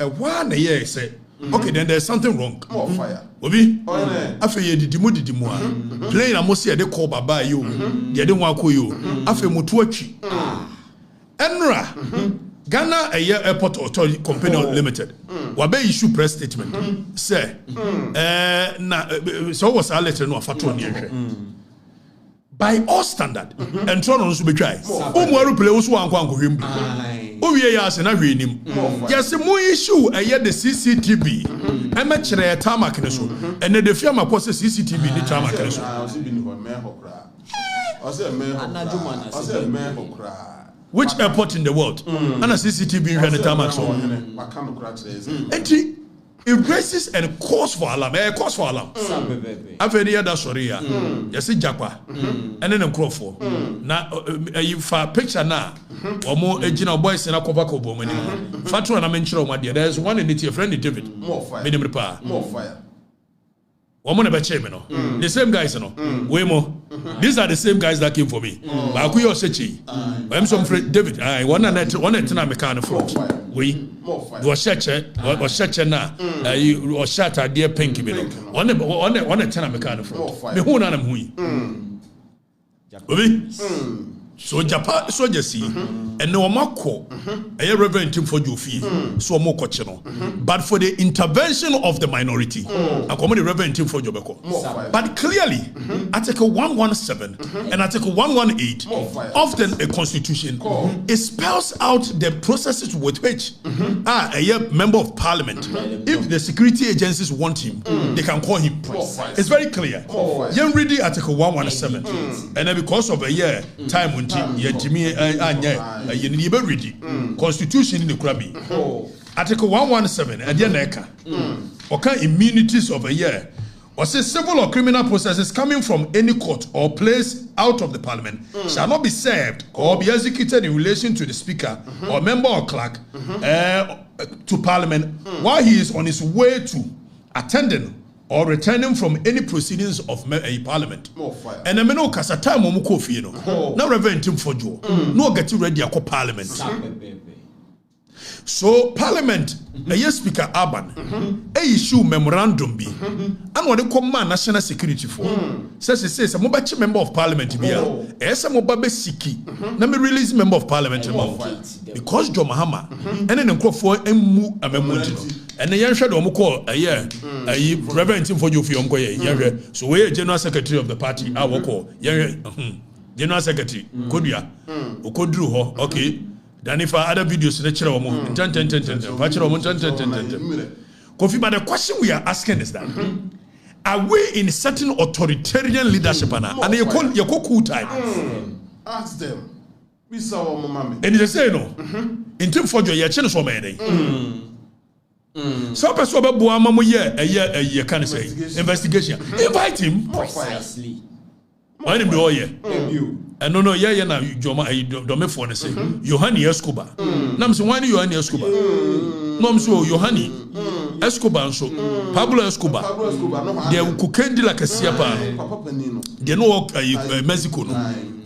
A 1 year say. Okay, then there's something wrong. More fire. Obi, after you did the playing a mosia de call by you, they didn't want you. After Mutuachi, Enra, Ghana a year airport authority company limited. Wabe issue press statement. Say, so was our letter no fatron. By all standard, and Toronto should be try. Who play also one him. Oh, yes, and I read him. Yes, more issue, I hear the CCTV. I'm a chair tarmac, and then the firm possess CCTV in the tarmac. Which airport in the world? And a CCTV in the tarmac. And it raises and calls for alarm. Calls for alarm. I've any other story. Yes, Japa. And then I'm called for. Now, if a picture now, or more original boys in a Covaco woman. Fatu and I mentioned my dear. There's one in it, your friend David. More fire. Minimum power. More fire. Woman about chairman. The same guys, way more. These are the same guys that came for me. But I could say, I'm some friend David. I want to mechanic front. We was such a now. You was shot at dear Pinky. On a tenor mechanic front. Me who none of we. So Japan soldier see and no more call a reverend him for you fee so more coachino. But for the intervention of the minority, I come the reverend him for Jobeko. But clearly, Article 117 and Article 118 of the Constitution it spells out the processes with which a member of parliament, if the security agencies want him, they can call him. It's very clear. You read the Article 117 and then because of a year time Jimmy you ready. Constitution in the Krabi. Article 117 and Yaneka. Okay, immunities of a year. Or say civil or criminal processes coming from any court or place out of the parliament shall not be served or be executed in relation to the speaker or member or clerk to parliament while he is on his way to attending or returning from any proceedings of a parliament. And I mean, no Casata Momuko, no reverend him for you, no get you ready for parliament. So parliament, a yes speaker Urban, a issue memorandum be, and what they call national security for. Says it says a mobile member of parliament be a mobile siki. Let me release member of parliament. because John Mahama and then for emu amamuntino and the young shadow call a year Reverend Tim for you for your so we general secretary of the party I will call general secretary Kodia Okodru okay then if other videos in the chair Kofi, but the question we are asking is that are we in certain authoritarian leadership and you call cool time? Ask them. We saw Mama. And they say no. In terms for your chance for many. So person about Buama a year can say investigation. Invite him. Precisely. I didn't do here. And no, yeah, now Joma, don't for the say. Yohani Escobar. Nam so why Yohani Escobar? No, so Yohani Escobar, so Pablo Escobar. They could candy like a siapa. They know Mexico.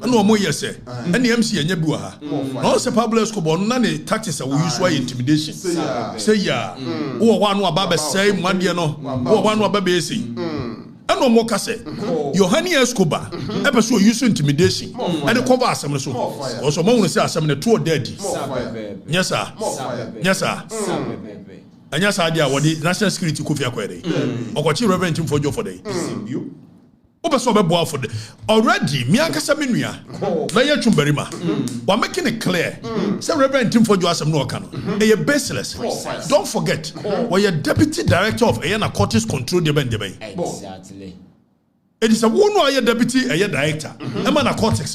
No more, yes, sir. And the MC and Yabuaha. No, Sir Pablo Escobar, none tactics are used by intimidation. Say, yeah. Oh, one wa Baba say, one year no. Oh, one wa Baby say. And no more Casse. Yohani Escobar, episode use intimidation. And the cover some so. Also, Mona says, some of the two dead. Yes, sir. Yes, sir. And yes, idea what the national security could be acquired. Or what you reverend him for your for day. Already, Mianka Saminia, Laya Chumberima, while making it clear, some reverend Tim for you as a no cano, a baseless. Don't forget, while you're deputy director of Ayana Cortis Control the Bendebe. Exactly. It is a one wire deputy, a director, a man of cortex.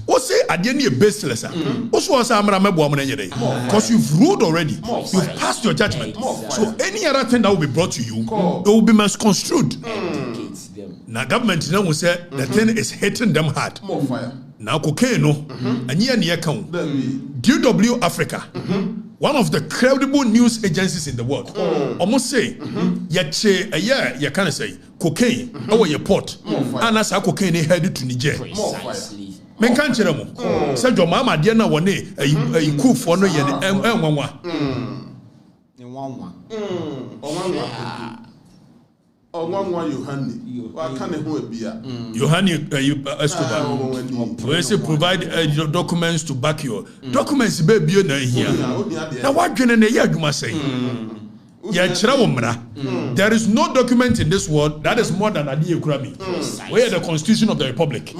What say at the end of baseless? Also, was a because you've ruled already, you've passed your judgment. So, any other thing that will be brought to you, it will be misconstrued. Now, government will say the thing is hitting them hard. Now, cocaine, and near count. DW Africa, one of the credible news agencies in the world, almost say, yet a year, you can't say cocaine over your port, and as a cocaine headed to Niger. Men can't tell them. Said your mama, dear, now one day, a cool for no year, and one. Yohani. What can it be? Yohani Escobar. We say provide documents to back your documents. Baby, you know here. Now what can you must say? There is no document in this world that is more than Adi Ukrami. We are the Constitution of the Republic.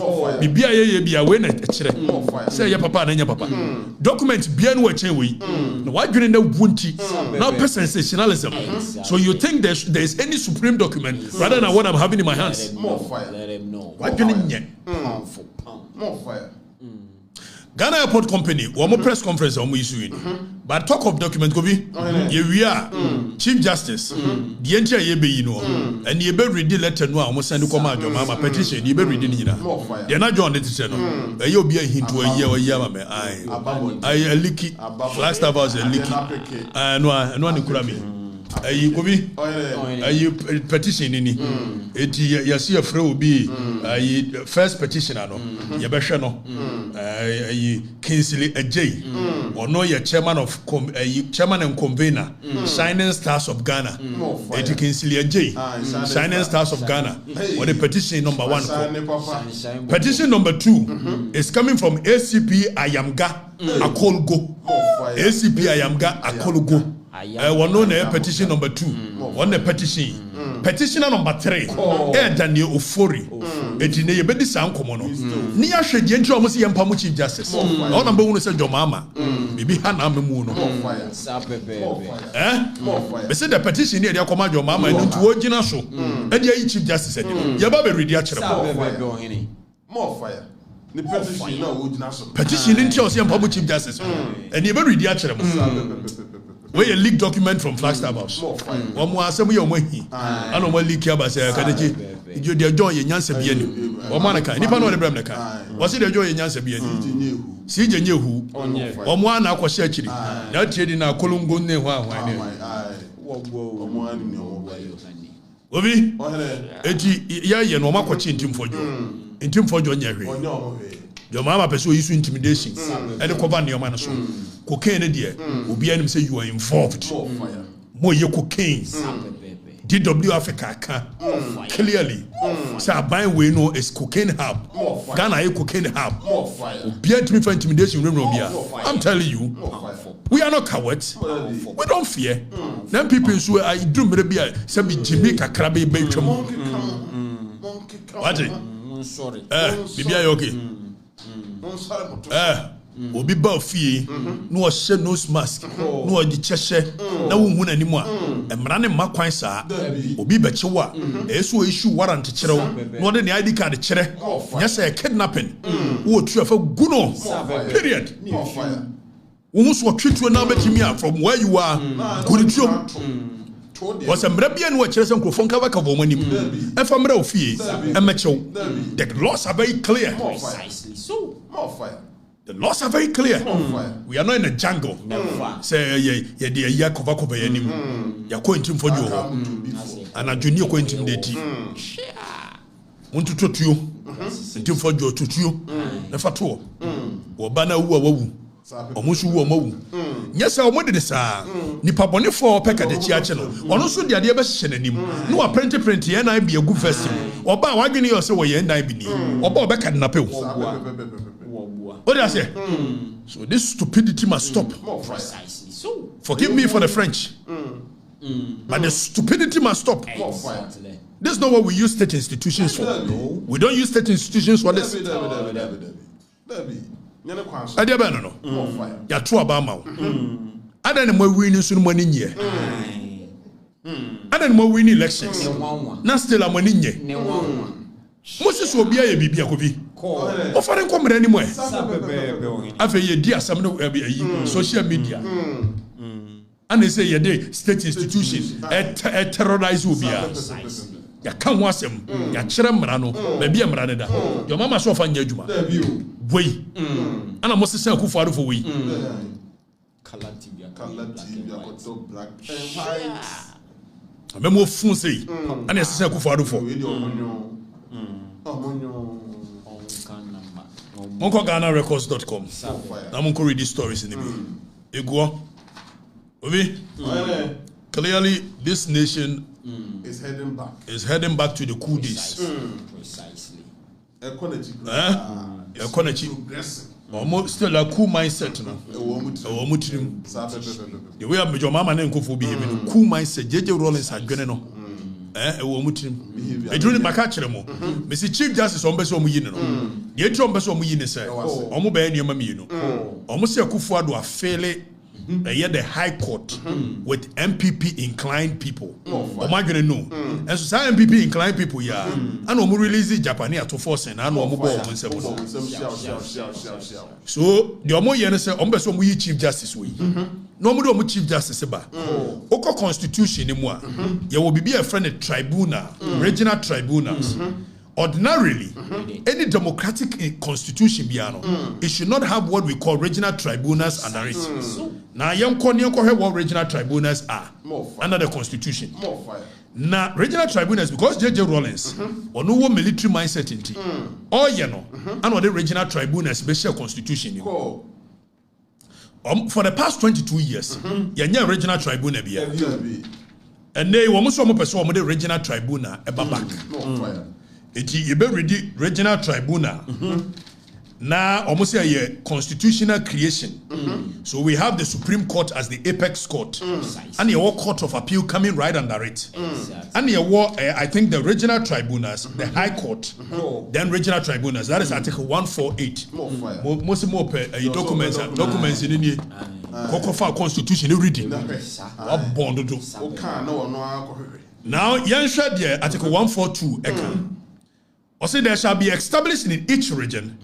Say your papa and your papa. Documents bien we. Why do you know Bunti? Now sensationalism. So you think there is any supreme document rather than what I'm having in my hands? Let him know. Why do you know? Pound for pound. More fire. Ghana Airport Company, one more press conference on issue. But talk of document go be. Here we are, Chief Justice. The entire you know, and you better read the letter. No, almost send to command your mama petition. You better read it. They're not joining the channel. You'll be a hint to a year or year. I a leaky Flagstaff House a leaky. No, one in you petition in it. You see a friend will be first petitioner. You better know. Kingsley J. Or no, you're chairman of chairman and convener, Shining Stars of Ghana. It Kingsley J. Shining Stars of Ghana. Or the petition number 1. Petition number 2 is coming from ACP Ayamga Akolgo. ACP Ayamga Akolgo. One known petition number 2. One petition. Petitioner number 3. Daniel Ofori. It in a bedi sound common. Near should you almost see Chief Justice. All number 1 is your mama. Maybe Hannah Moon. They said the petition here, they command your mama and to original show. And the Chief Justice said, Yababe read more fire. The petition no petition in Chelsea and Chief Justice. And you better read the where a leaked document from Flagstaff House. One more assembly on Wahi. I don't want to leak here, but say, you dear joy in Yansa Bien. Or Monica, and if I know the Bremnica, was it a joy in Yansa Bien? See the new who, or one aqua searching. Not trading our Columbo name. Obi, yeah, no more chin for you. In Tim for John Yerry. Your mama pursue you intimidation. And the cover your man so. Cocaine, dear, will be enemy say you are involved. More your cocaine. DW Africa can clearly say Aban we know is cocaine hub. Ghana is cocaine hub. Be to me for intimidation room. I'm telling you, we are not cowards. We don't fear. Then people who I do maybe say be Jamaica crabby baby. What? Sorry. Bibi okay. Obi ba fie no o hye nose mask no o di chehye na wo hu nanimo a emra ne makwan saa obi be chewa eso issue warrant kyerew no de ne ID card kyere nya say kidnapping wo tu afa guno period wo muso twetwe na betimi a from where you are gurituo was a Mrabian who chess and Kofonka of money. And from Rofie, and Macho. The laws are very clear. Precisely so. The laws are very clear. We are not in a jungle. Say, yeah, dear Yakovako by any. You're going to for you. And a junior going to date you. Want to talk to you. Until for you to you. Never to. Or banner woo. Omusu wo mawu nyesa omode saa nipa bone for peka de chiache no ono so de ade be hye nanim no wa print ye na be agu first oba wadwene yo se wo ye ndan bi ni oba obeka de nape wo what do I say? So this stupidity must stop. Precisely so. Forgive me for the French. But the stupidity must stop. Exactly. This is not what we use state institutions for. No. We don't use state institutions for this. I did no. Ya true about ma. I don't know winning soon money nye. I don't know winning elections. Na still am money nye. Moses obi aye bibia ko bi. O fare nkom re ni mo e. Afa ye di asam no social media. And they say ye dey state institution terrorize obia. Ya kan wasem ya kire mra no ba bia mra ne da. Your mama so fa nya adwuma. Wei. Ana Moses akufo ado for wei. Color TV black and white. Memo fun say. Ana Moses akufo ado for. Monko GhanaRecords.com. Now monko read these stories in the book. Ego. Obi. Clearly, this nation is heading back. Is heading back to the coup days. Precisely. Ecology. Progressing. Almost still a cool mindset now. The way I'm your mama and Kofu behaving, cool mindset. JJ Rollins had gone no. It really macachemo. Mr. Chief Justice on Beso Muyino. The Etron Beso Muyino said, Omo Bayan Yamamino. Almost a Kufuado are fairly. Yet the High Court with MPP inclined people. Am I gonna know? And so MPP inclined people, yeah. And we release the Japanese to force and I know so the Omo Yana say Ombeso Muyi Chief Justice we. No more Chief Justice ba. Oko Constitution in moi. There will be a friend of tribunal, regional tribunals. Ordinarily, any democratic constitution, it should not have what we call regional tribunals under it. Now, young have what regional tribunals are under the constitution. Now, regional tribunals, because JJ Rollins, or no military mindset in tea, or and what the regional tribunals, special constitution. For the past 22 years, you're regional tribunal. And they were most of the regional tribunal back. You be ready regional tribunal. Now, almost a constitutional creation. So we have the Supreme Court as the apex court, and your Court of Appeal coming right under it. And your I think the regional tribunals, the High Court, then regional tribunals. That is Article 148. Most more documents in the Kokofa Constitution. You reading? What bond to do? Now, Yansha there Article 142. Also, there shall be established in each region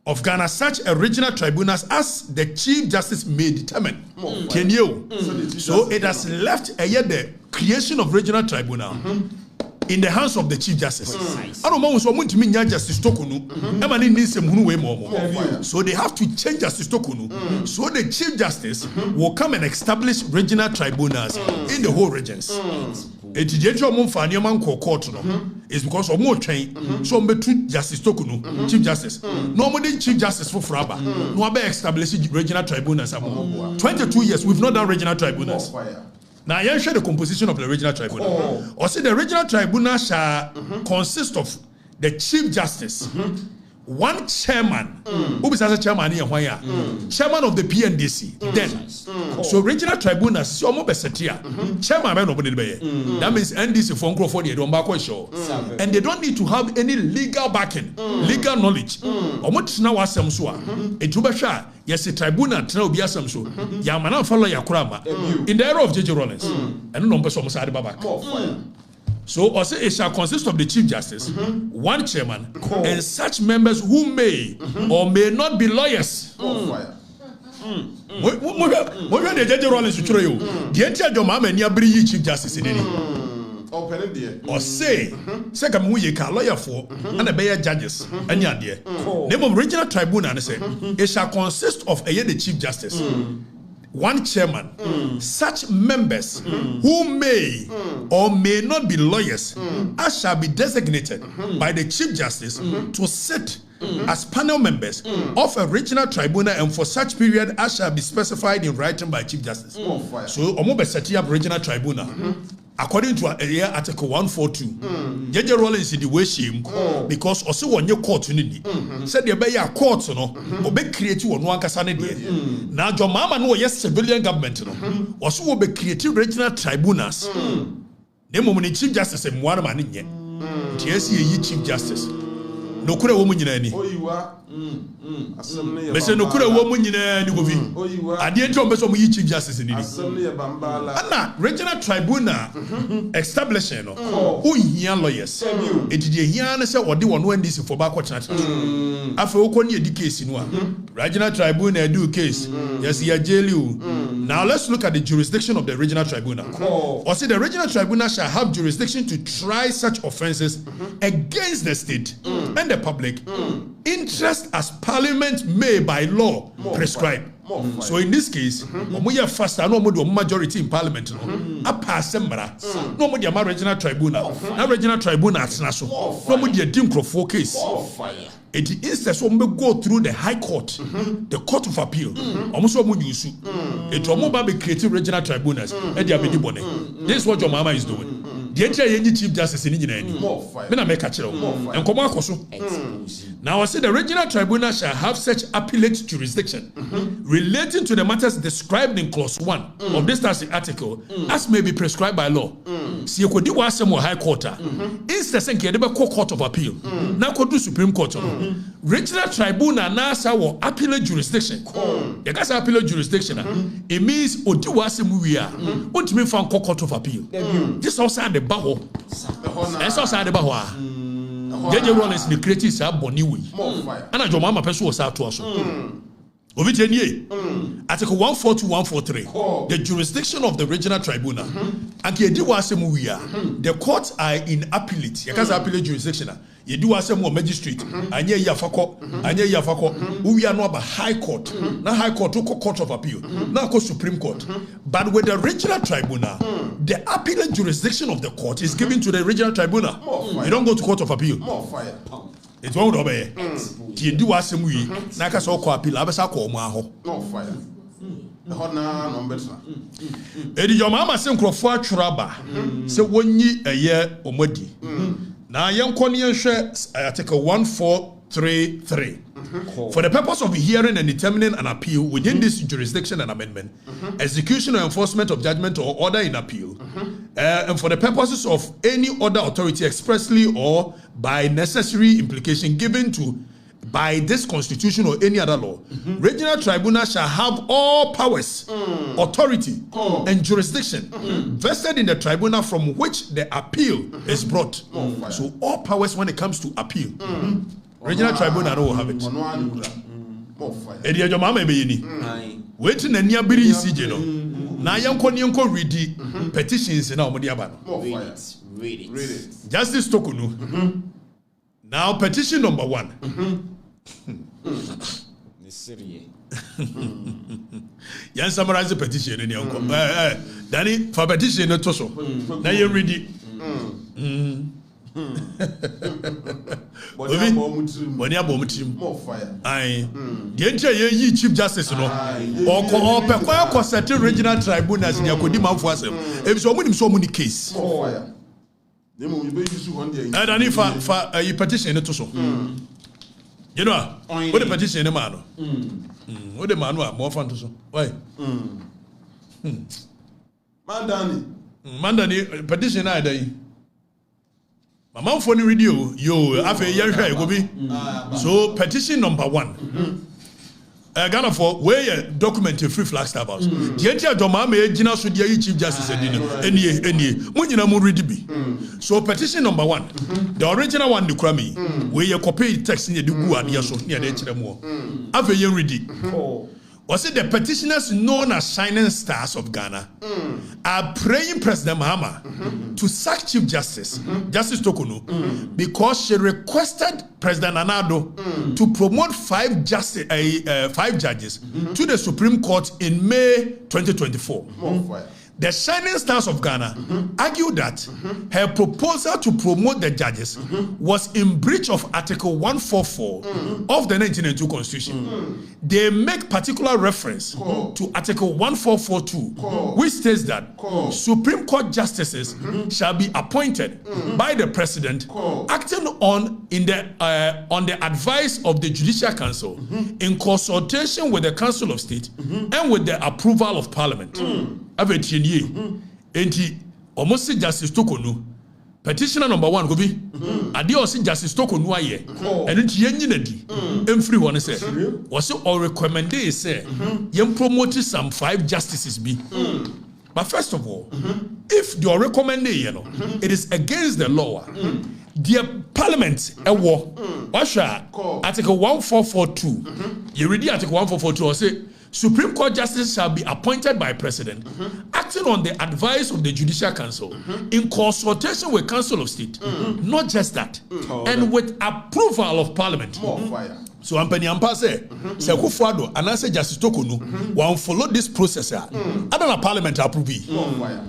of Ghana such a regional tribunals as the Chief Justice may determine. Can you? So it has left the creation of regional tribunal in the hands of the Chief Justice. I don't know Justice Tokunu. So they have to change Justice Tokunu. So the Chief Justice will come and establish regional tribunals in the whole regions. It's because of more train. So Justice Tokunu, Chief Justice. Normally Chief Justice for Fraba. No be establishing regional tribunals. 22 years we've not done regional tribunals. Now, I share the composition of the regional tribunal. Or say the regional tribunal shall consist of the Chief Justice, one chairman, who is as a chairman here, chairman of the PNDC. Then, so regional tribunal, so more chairman, that means NDC phone for the Dombako show, and they don't need to have any legal backing, legal knowledge. Or much now was some so. A Tubasha, yes, a tribunal, now be some so. Yamana follow Yakurama in the era of J.J. Rollins, and no person was Babak. So, also, it shall consist of the Chief Justice, one chairman, and such members who may or may not be lawyers. Fire. What are the J.J. Rollins to show you? The entire Mahama and Yabri Chief Justice in any. Or say, second, we can lawyer for and a bear judges, and your dear. Name of regional tribunal, and say, it shall consist of the Chief Justice. One chairman, such members who may or may not be lawyers, as shall be designated by the Chief Justice to sit as panel members of a regional tribunal, and for such period as shall be specified in writing by Chief Justice. So, Omobe set up regional tribunal. According to Article 142, J.J. Rollins in the way shame because also when you court said the bay court no or be creative on one casane. Now, your mama no yes civilian government no also will be creative regional tribunals. Name of Chief Justice and one man in yet. TSC Chief Justice. No kura woman in any. Mese no kura woman in any movie. I didn't know some Chief Justice in it. Anna regional tribunal establishing who here lawyers. It did here say what they want when this for backward chat. After Okoni the case in one regional tribunal do case. Yes, he jail you. Now let's look at the jurisdiction of the regional tribunal. Or say the regional tribunal shall have jurisdiction to try such offences against the state and the public interest as Parliament may by law prescribe. So in this case, we are faster, no more majority in Parliament. A pass sembra, no more the regional tribunal, now regional tribunal at national, no more the Dimcroft case. It is when we go through the High Court, the Court of Appeal, almost what we use. It will be creative regional tribunals. This is what your mama is doing. The entire Chief Justice in India. Then make a chill. And come on, now I say the regional tribunal shall have such appellate jurisdiction relating to the matters described in clause 1 of this article as may be prescribed by law. See, you could do some more High Court. Instead, Court of Appeal. Now could do Supreme Court. Regional tribunal now will appellate jurisdiction. You guys appellate jurisdiction. It means Odiwasemuia. What do you mean from Court of Appeal? This also the Baho. That's also the Baho. J.J. Rollins the creative are Boniwi. And I Mama person was out to us. Article 142, 143, the jurisdiction of the regional tribunal. And the courts are in appellate. You can't appellate jurisdiction. You do as a magistrate, and ye yafako, we are not about High Court, not High Court, Court of Appeal, not Supreme Court. But with the regional tribunal, the appellate jurisdiction of the court is given to the regional tribunal. You don't go to Court of Appeal. It's one of the you do as some we, Naka so called appeal, Abasa call Maho. No fire. Eddie, your mama sent Crawford Traba, so 1 year a year or muddy. Now, young Cornian share Article 1433. For the purpose of hearing and determining an appeal within this jurisdiction and amendment, execution or enforcement of judgment or order in appeal, and for the purposes of any other authority expressly or by necessary implication given to by this constitution or any other law, regional tribunal shall have all powers, authority, and jurisdiction vested in the tribunal from which the appeal is brought. So all powers when it comes to appeal, regional tribunal will have it. Edia Jomama be waiting and near Biri Sijeno. Now young Konyanko read petitions in our Modiabano. Read it. Justice Tokunu. Now petition number 1. Yan summarize the petition in your Danny for petition no toso. Now you read it. Boni abomutrim. More fire. Aye. The entire ye Chief Justice no. Or per certain regional tribunals in Yakodi Manfuasem. If so many case. More fire. Nemo you be use one day. And then if a petition to so. You know, what the petition in man. What the man more fun to so. Why? Mandani petition I day. My mom for the radio, yo, after a year, go be. So, petition number 1. Ghana for where you documented free Flagstaff House. The entire Domame, Gina should be Chief Justice any. Munina Muridibi. So, petition number 1. The original one, the Crummy, where you copy text in the Dugu and Yaso near the Chemo. After you read it. Was it the petitioners known as Shining Stars of Ghana are praying President Mahama to sack Chief Justice, Justice Tokonu, because she requested President Anado to promote 5 judges to the Supreme Court in May 2024. The Shining Stars of Ghana argued that her proposal to promote the judges was in breach of Article 144 of the 1992 Constitution. They make particular reference to Article 1442, which states that Supreme Court justices shall be appointed by the President, acting on the advice of the Judicial Council, in consultation with the Council of State and with the approval of Parliament. Enti almost Justice Tokonu petitioner number 1 go be ade o si Justice Tokonu aye eno ti yenyina di emfiri one say was all recommended say yem promote some 5 justices be. But first of all, if you are recommending, it is against the law. Dear Parliament, Article 1442. You read Article 1442 or say Supreme Court justices shall be appointed by President, acting on the advice of the Judicial Council, in consultation with Council of State. Not just that, and with approval of Parliament. More fire. So Ampani Ampa say Kufuado and I say Justice Tokonu will follow this process. I don't know Parliament approve. More fire.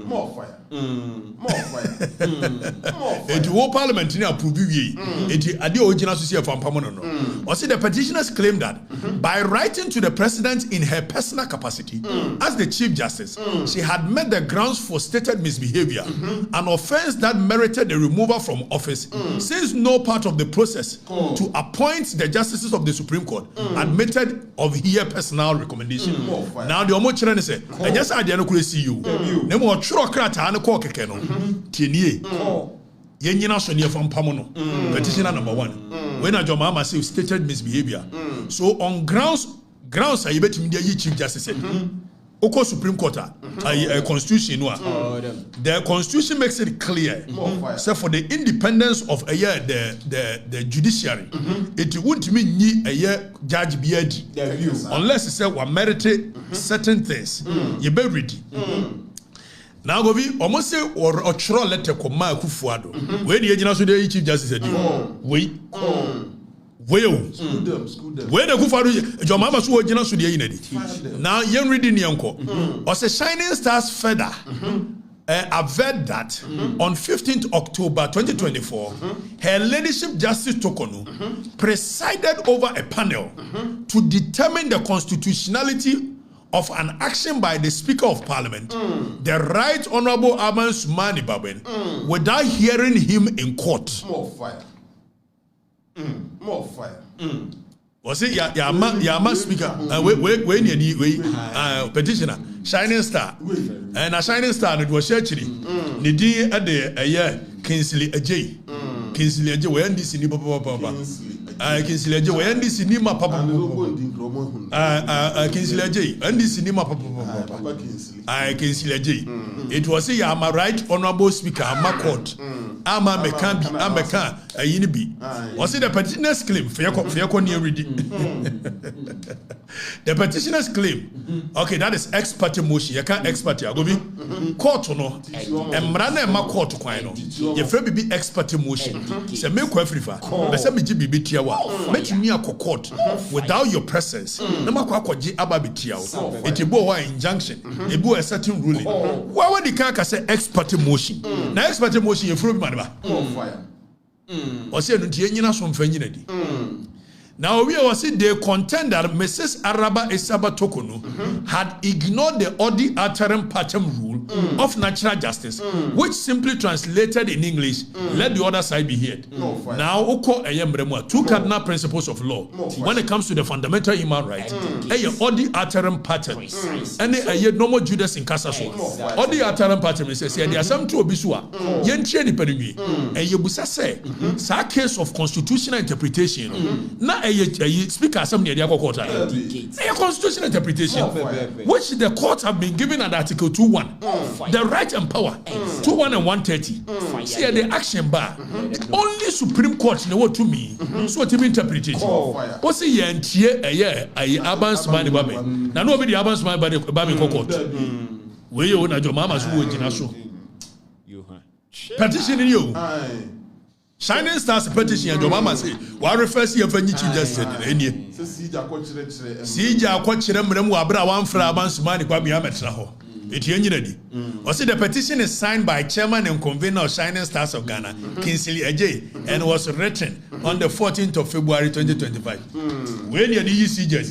More fire. More fire. More fire. It will Parliament approve. It adi original associate from Pamono. Or see the petitioners claim that by writing to the President in her personal capacity as the Chief Justice, she had met the grounds for stated misbehavior, an offense that merited the removal from office, since no part of the process to appoint the justices of the Supreme Court admitted of her personal recommendation. Now the Omo Chirene say, I just I didn't see you. Nemo churo krata ane ko keke no. Tienie. Yenyina so near from Pamono. Petitioner number 1. When a Mahama say stated misbehavior. So on grounds I bet me the Chief Justice Oko Supreme Court Constitution the Constitution makes it clear so for the independence of the judiciary it won't mean a judge BID unless it say we merited certain things you be ready. Now go be almost say or a chro letter koma Kufuado when the agent so the Chief Justice said we school them. Where the Kufuado your mama so original so the inedi. Now you reading yanko. Was a Shining Stars feather averred that on 15th October 2024, her ladyship Justice Tokonu presided over a panel to determine the constitutionality of an action by the Speaker of Parliament, the Right Honorable Aman Sumani Baben, without hearing him in court. More fire. More fire. Was it Yama Speaker? Petitioner, Shining Star, and a Shining Star. It was actually Nidi at the year Kingsley Ajay. Kingsley Ajay, when this in Papa. Kingsley Ajay, when this in Papa. Kingsley Ajay, and this in Papa. Kingsley Ajay. It was a Yama Right Honorable Speaker, Ama Court. Ama Mekan, Amekan, a Yinibi. Was it the petitioner's claim? Fiako near reading. The petitioner's claim. Okay, that is ex parte motion. You can't ex parte. Go be court no. Emrana ma court kwano. You free be ex parte motion. Say me ko afrifa. Be say me gi bibi tiawa. Make me a court without your presence. Na ma kwa kwaji aba bi tiawo. Etibo wa injunction. Ebu a certain ruling. Why would the car say ex parte motion? Na ex parte motion you free be man ba. More fire. Or say no tie nyina so mfa nyina di. Now we was they contend that Mrs. Araba Esaba Tokono had ignored the Odi Aterim Patem rule of natural justice, which simply translated in English, let the other side be heard. Now, Oko Ayembremwa, two cardinal principles of law when it comes to the fundamental human right. Odi Aterim Patem, and a normal Judas in Casaso. Odi Aterim Patem says, there are some two obisua, Yencheni Perigui, and Yebusa say, sa case of constitutional interpretation. Now, speaker assembly the court a constitutional interpretation which the courts have been given at Article 2:1 the right and power 2:1 and 130 see the action bar only Supreme Court know what to me so to be interpreted what say yentie abans man ba me na no be the abans man ba me court we you na jo mama so wojina so petition in you Shining Stars petition and your mama say, why refers to your chief justice? Sija kwachire mremu abra wan fra abansu mani kwa miametra ho. Eti enyinadi. O say the petition is signed by chairman and convener of Shining Stars of Ghana, Kingsley Ajay, and was written on the 14th of February 2025. When you need CJ?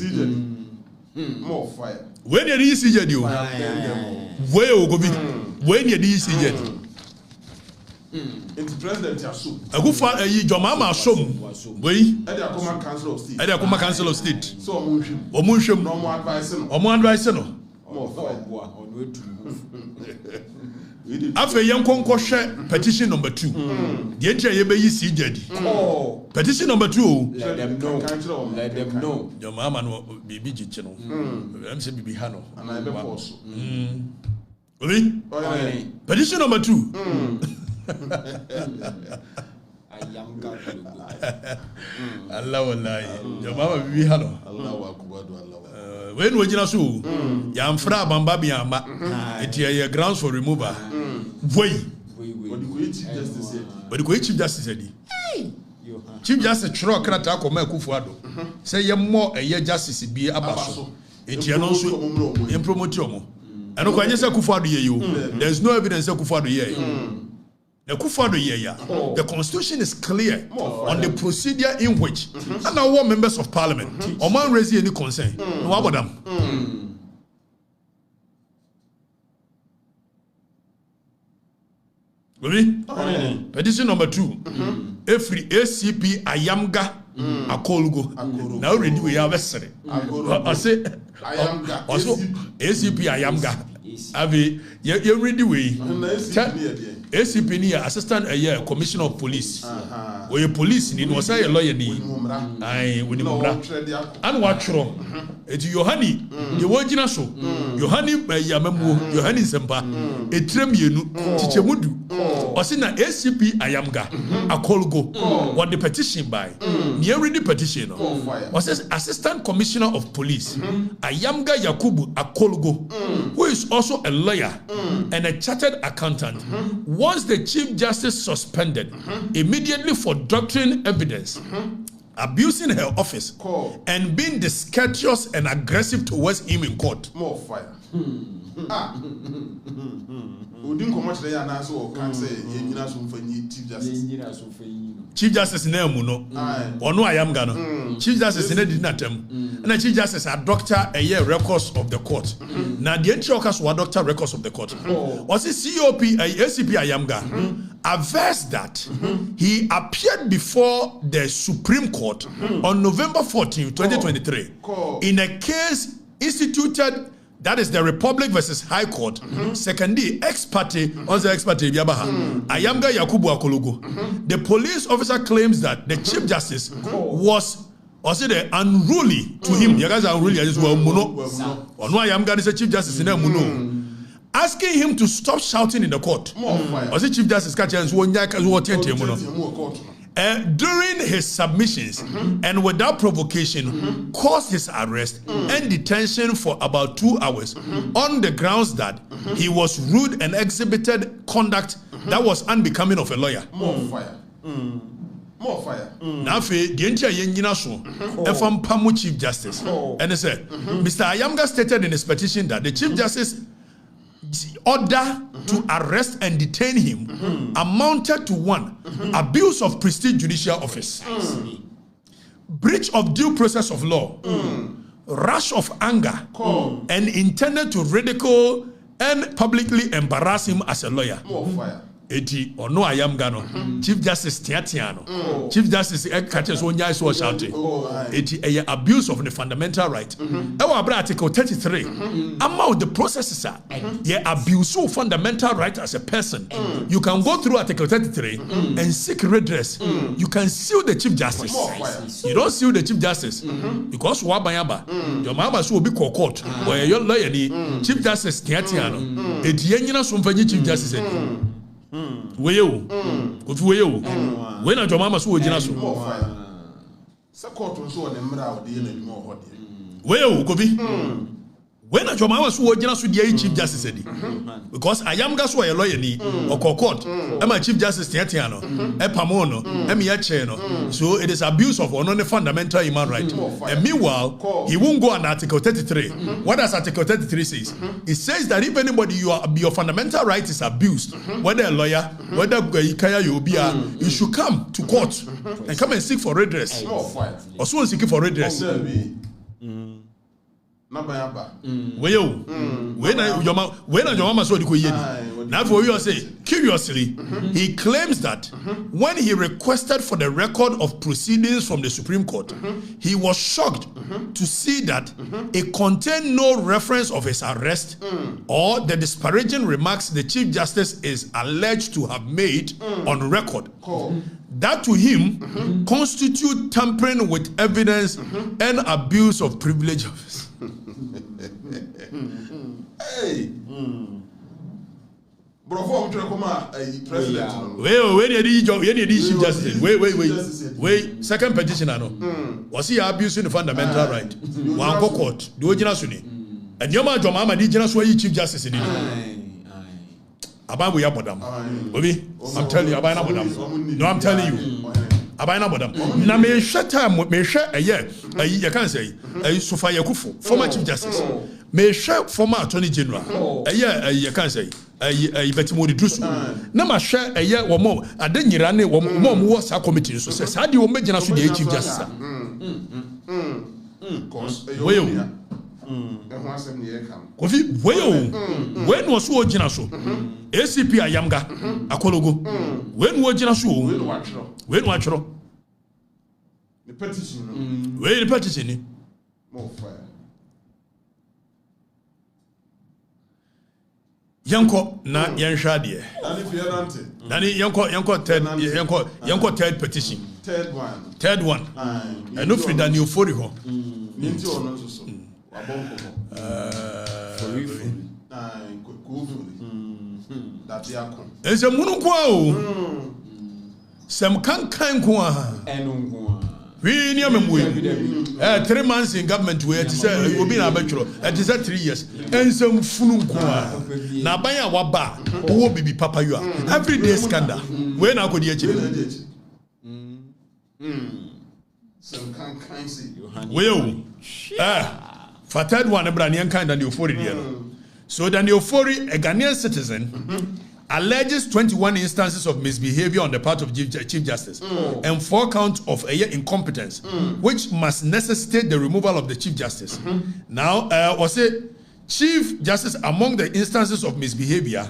More fire. When you need CJ you? Where you go be? When you need CJ? It's president Yasu. A good father, your mama showm. We Eddie Akoma Council of State. Eddie Akoma Council of State. So Omunshim. Omunshim. No more advice. More advice. No. More fire. After young share petition number 2. The entry ye be CJD. Petition number 2. Let them know. Let them know. Your mama no baby channel. I'm saying baby Hano. And I be force. Petition number 2. Allah wallahi jama'a bibi hano Allahu akbar Allah when we jina so ya mfra bamba bi amba it ye grounds for removal boy but the chief justice said chief justice tro krata ko ma Kufuado say ye mo eye justice bi abaso it ye no so impromote omo eno kwa nyesa Kufuado ye yo there's no evidence that Kufuado ye the constitution is clear on the procedure in which and our members of parliament or man raise any concern. No about them. Petition number 2. Every ACP Ayamga Akolgo. Now ready we have a say. I say also ACP Ayamga. Have you ready we? ACP ni assistant commissioner of police. We police ni no say lawyer ni. Ai we ni mumra. An watchro. Eti Yohani the wajina so. Yohani yamemu Yohani sempa. Etrem yenu tichemudu. Osi na ACP Ayamga Akolgo what the petition by. Ni ready petition. Was assistant commissioner of police Ayamga Yakubu Akolgo who is also a lawyer and a chartered accountant. Once the Chief Justice suspended immediately for doctrine evidence, abusing her office, and being discourteous and aggressive towards him in court. More fire. Udin comot there na so can say yenyina so mfanyi Chief Justice. Chief Justice na mu no. Ono Ayamga no. Chief Justice na di natem. Na Chief Justice a doctor a year records of the court. Na the entry occurs wa doctor records of the court. Was it COP ACP Ayamga averse that he appeared before the Supreme Court on November 14, 2023 in a case instituted. That is the Republic versus High Court. Secondly, ex parte, also ex parte Biabaha. Ayamga Yakubu Akologo. The police officer claims that the Chief Justice was also the unruly to him. You guys are unruly as well. Muno. Ono Ayamga is a Chief Justice in Muno. Asking him to stop shouting in the court. Was the Chief Justice catching during his submissions and without provocation caused his arrest and detention for about 2 hours on the grounds that he was rude and exhibited conduct that was unbecoming of a lawyer. More fire. More fire. Now, the entire Yengina so, from Pamu Chief Justice, and they said, Mr. Ayamga stated in his petition that the Chief Justice order to arrest and detain him amounted to 1, abuse of prestige judicial office, breach of due process of law, rush of anger, and intended to ridicule and publicly embarrass him as a lawyer. More fire. Eti ono ayam gano Chief Justice Tiatiano Chief Justice Ekates Onya is shouting eti a abuse of the fundamental right ewa article 33 amount the processes are abuse of fundamental right as a person. You can go through article 33 and seek redress. You can sue the Chief Justice. You don't sue the Chief Justice because wabayaba your mama so be court where your lawyer ni Chief Justice Tiatiano eti yenyina so mfanyi Chief Justice Weyo, if weyo, when a Jomama so wojina so. Support so the mra odi na mo hodi. Weyo, Kobi. When a Jomama so wojina so the Chief Justice said. Because I am gas a lawyer ni or court. Am a Chief Justice Tiatiano, e pamono, cheno. So it is abuse of one fundamental human right. And meanwhile, he won't go on Article 33. What does Article 33 says? It says that if anybody your fundamental right is abused, whether a lawyer, whether you should come to court and come and seek for redress. Or so seeking for redress. When your mama saw the Koyen. Now for you say, curiously, he claims that when he requested for the record of proceedings from the Supreme Court, he was shocked to see that it contained no reference of his arrest or the disparaging remarks the Chief Justice is alleged to have made on record. That to him constitute tampering with evidence and abuse of privilege office. Hey. Bro, I'm trying to come president. Wait, Chief Justice. Wait. Second petition, I know. Was he abusing the fundamental right? One court, the original Sunni. And your mama did just why Chief Justice in it. About we are madam. I'm telling you, about madam. No, I'm telling you. About madam. Now me share time with me share a year. You can't say Sofa Yakufu, former Chief Justice. Me share former Attorney General. A year you can't say a better more drusu. Now my share a year or more. I didn't you run it or more was a committee. So says how do you imagine us with the Chief Justice? Kofi, when was who Jinaso? ACP Ayamga, Akologo. When was Jinaso? When watch the petition. Where the petition? More fire. Yanko na Yanshadi. And if you're ante. Nani Yanko third petition. Third one. And no free than you for you. Ninti or not so. It's a Munuquao. Some can't kwa. We near me. 3 months in government where it said it will be a bachelor. It is 3 years. And some Funukwa. Nabaya Waba. Who will be Papa you are. Every day scandal. When I could hear you. Some can't see. Will. For third one, Branian kind and Euphoria. So then Euphoria, a Ghanaian citizen, alleges 21 instances of misbehavior on the part of Chief Justice and 4 counts of incompetence, which must necessitate the removal of the Chief Justice. Now, was it Chief Justice among the instances of misbehavior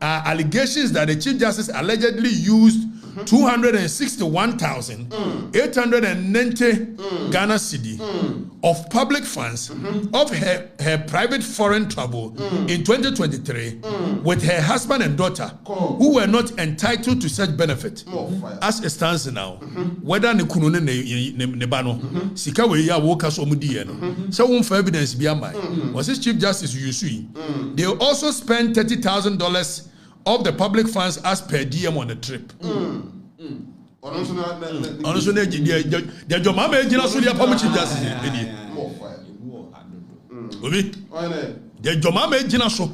are allegations that the Chief Justice allegedly used 261,890 Ghana cedi of public funds of her private foreign travel in 2023 with her husband and daughter who were not entitled to such benefit. As it stands now, whether ne kunune ne bano sika we ya wo kaso omudie no so won for evidence be am was this Chief Justice Yusui. They also spent $30,000 of the public funds as per diem on the trip. Honestly, the Jomama Ejina so dia Chief Justice the Jomama Ejina so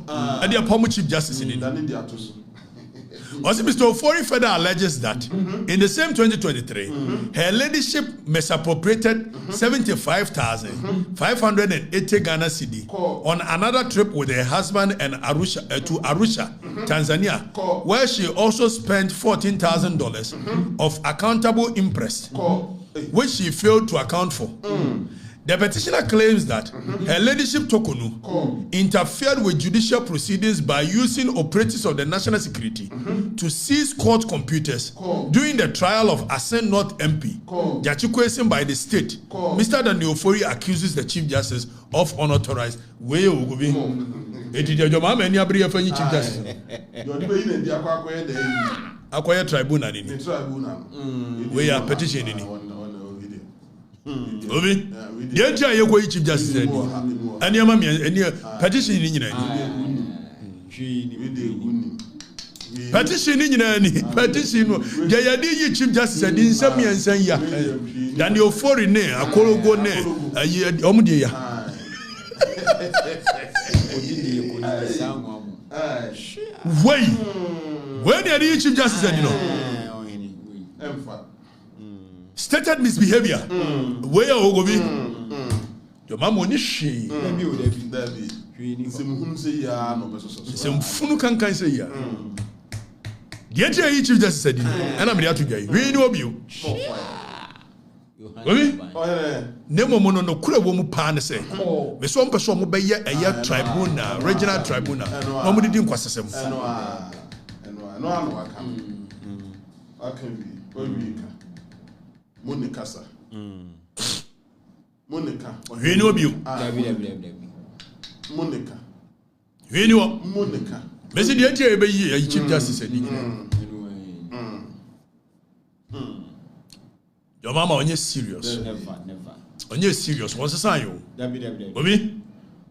dia Chief Justice in Also, Mr. Ofori further alleges that in the same 2023, her ladyship misappropriated 75,580 Ghana cedi on another trip with her husband and Arusha to Arusha, Tanzania, where she also spent $14,000 of accountable interest, which she failed to account for. The petitioner claims that her ladyship Tokunu interfered with judicial proceedings by using operatives of the national security to seize court computers during the trial of Ascent North MP, Jachikwesen by the state. Mr. Daniel Ofori accuses the Chief Justice of unauthorized way of moving. It is your mama and your Chief Justice. Acquire tribunal. We are petitioning. Obi, the entire you Chief Justice said, and your mammy and your petition in petition in petition. Jayadi Chief Justice said in some years and ya, than your foreign name, a colo go name, a year omudia. Wait, when the Chief Justice said, you know. Stated misbehavior. Where are we? Your mom won't she. Some funu can say ya. The entire Chief Justice said, and I'm here to get we know you. Nemo mono no kura womu pan say. Me so person mo be a year tribunal, regional tribunal. No mo didn't kwasesem. No, I can be. Monica, sir. Monica. We know you. Monica. We know. Monica. Messi, the entire be a Chief Justice said. Your mama on you serious. Never. On you serious. What's the sign? Bobby?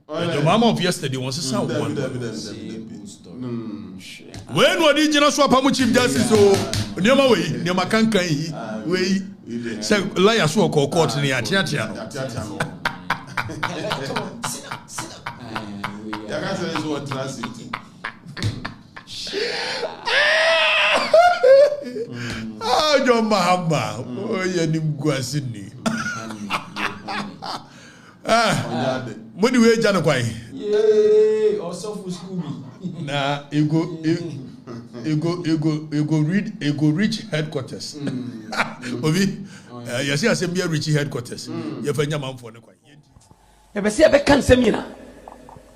Your mama of yesterday wants to sound one. When what did you swap up Chief Justice? So, near my way, near my cancan, way. Say, liar, so called court in the Atiatiano. Oh, John Mahama. Oh, you didn't go to Sydney. What do we do? Yeah, also for school. Nah, you go reach headquarters. Obi, you see, I say me reach headquarters. You find your man for the quiet. You be see a bekan semina.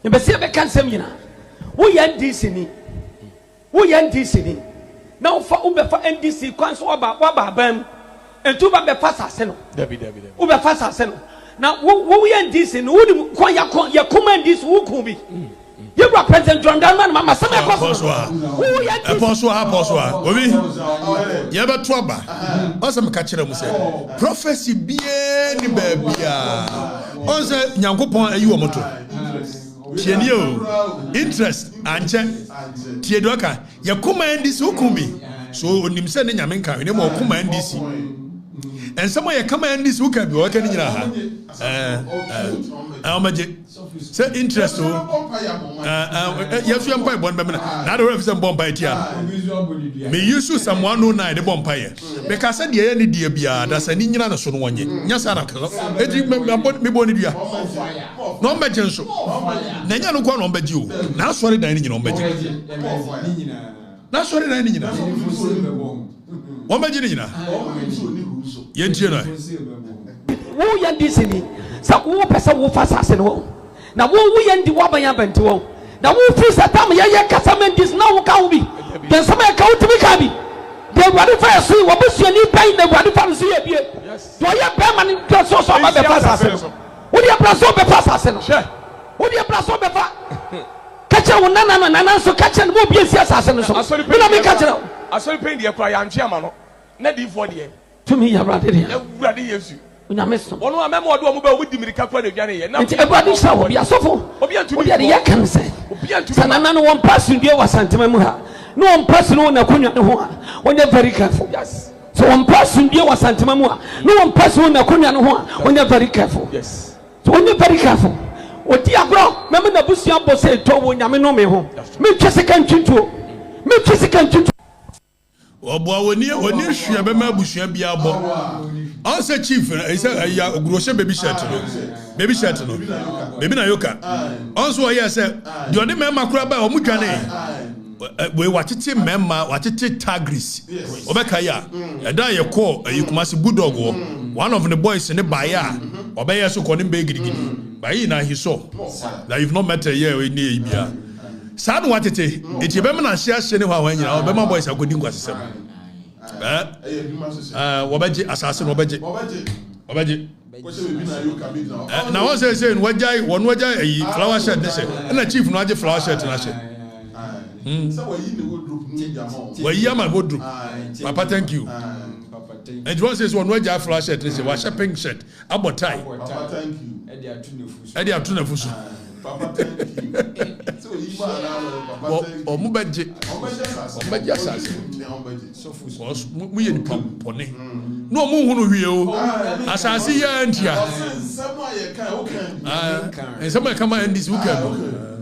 You be see a bekan semina. We NDC ni. Now for NDC, kwanso waba bam. And two ba be fast aseno. Debi. Ube fast aseno. Now we NDC ni. Who ya command this who could be. You represent John Dalman, Mama. Bonsoir. Obi, you ever trouble? Awesome catcher, prophecy bien ni baby. Also, Yankopon, you are moto. Tienio, interest, and check. Tiedoka, you command this who could be. So, when you send in Yamenka, you know, command this. And somewhere you command this who can be working in your say interest you have to buy one not a represent bomb by tia me use someone who night the bomb pie because I said any dear beer that's an Indian son one year yes I don't me bonny dear no imagine so then you don't go on bed you now sorry dining on bed now sorry dining one bed who yan disney so who person who fast as no now who yan the wabaya bento now who feels that time ya casamen this now can be then some account to be can they were first see what was any pain they were first see yes so ya permanent so about the fast as what you plus so be fast as no what you plus so be fast catch one nana so catch and mo be as no so me na me catch now asori pain dey cry am chairman no na di for dey to me ya brother dey ewura dey yesu Unyameso. Ono amemo odo omo ba wudi mirika kwa aduane ye. Nti ebadi sha wo bia sofo. Obi antumi. Obi ya kan say. Obi antumi. Sanana no one person dey wasantema mu ha. No one person no na konwa ne ho ha. Onye very careful. Yes. So one person dey wasantema mu ha. No one person na konwa ne ho ha. Onye very careful. Yes. So onye very careful. Odi agro meme na busia bo say to wo nyame no me ho. Me twese kan twintuo. Me twese kan twintuo. Obo oni hwe be ma busua bia bo. On say chief e say ya oguroshe baby shirt no. Baby shirt no. Baby na yoka. On so here say the only man makura ba omu dwane. We watete memma watete tagris. Obeka ya. Eda ye call Kumasi bulldog wo. One of the boys in the baya. Obeya so konim be gidigidi. Bayi na he saw. That you've not met a year in the Ibia. Sad watete. It be na share shene wa wan nyina. Obema boys akodi nkwasesem. Wabaji assassin wabaji. Now what say wajai one wajai flower shirt dey say. Na chief no aje flower shirt na say. Well, yeah, my wardrobe. Papa, thank you. And one says one wajai flower shirt dey say. Wash pink shirt. About tie. Papa, thank you. Eddie Atuna Fusu. Papa, thank you. So you or Mubaji. Mubaji assassin. We in Pony. No more who as I see you and here. And somebody come and this weekend.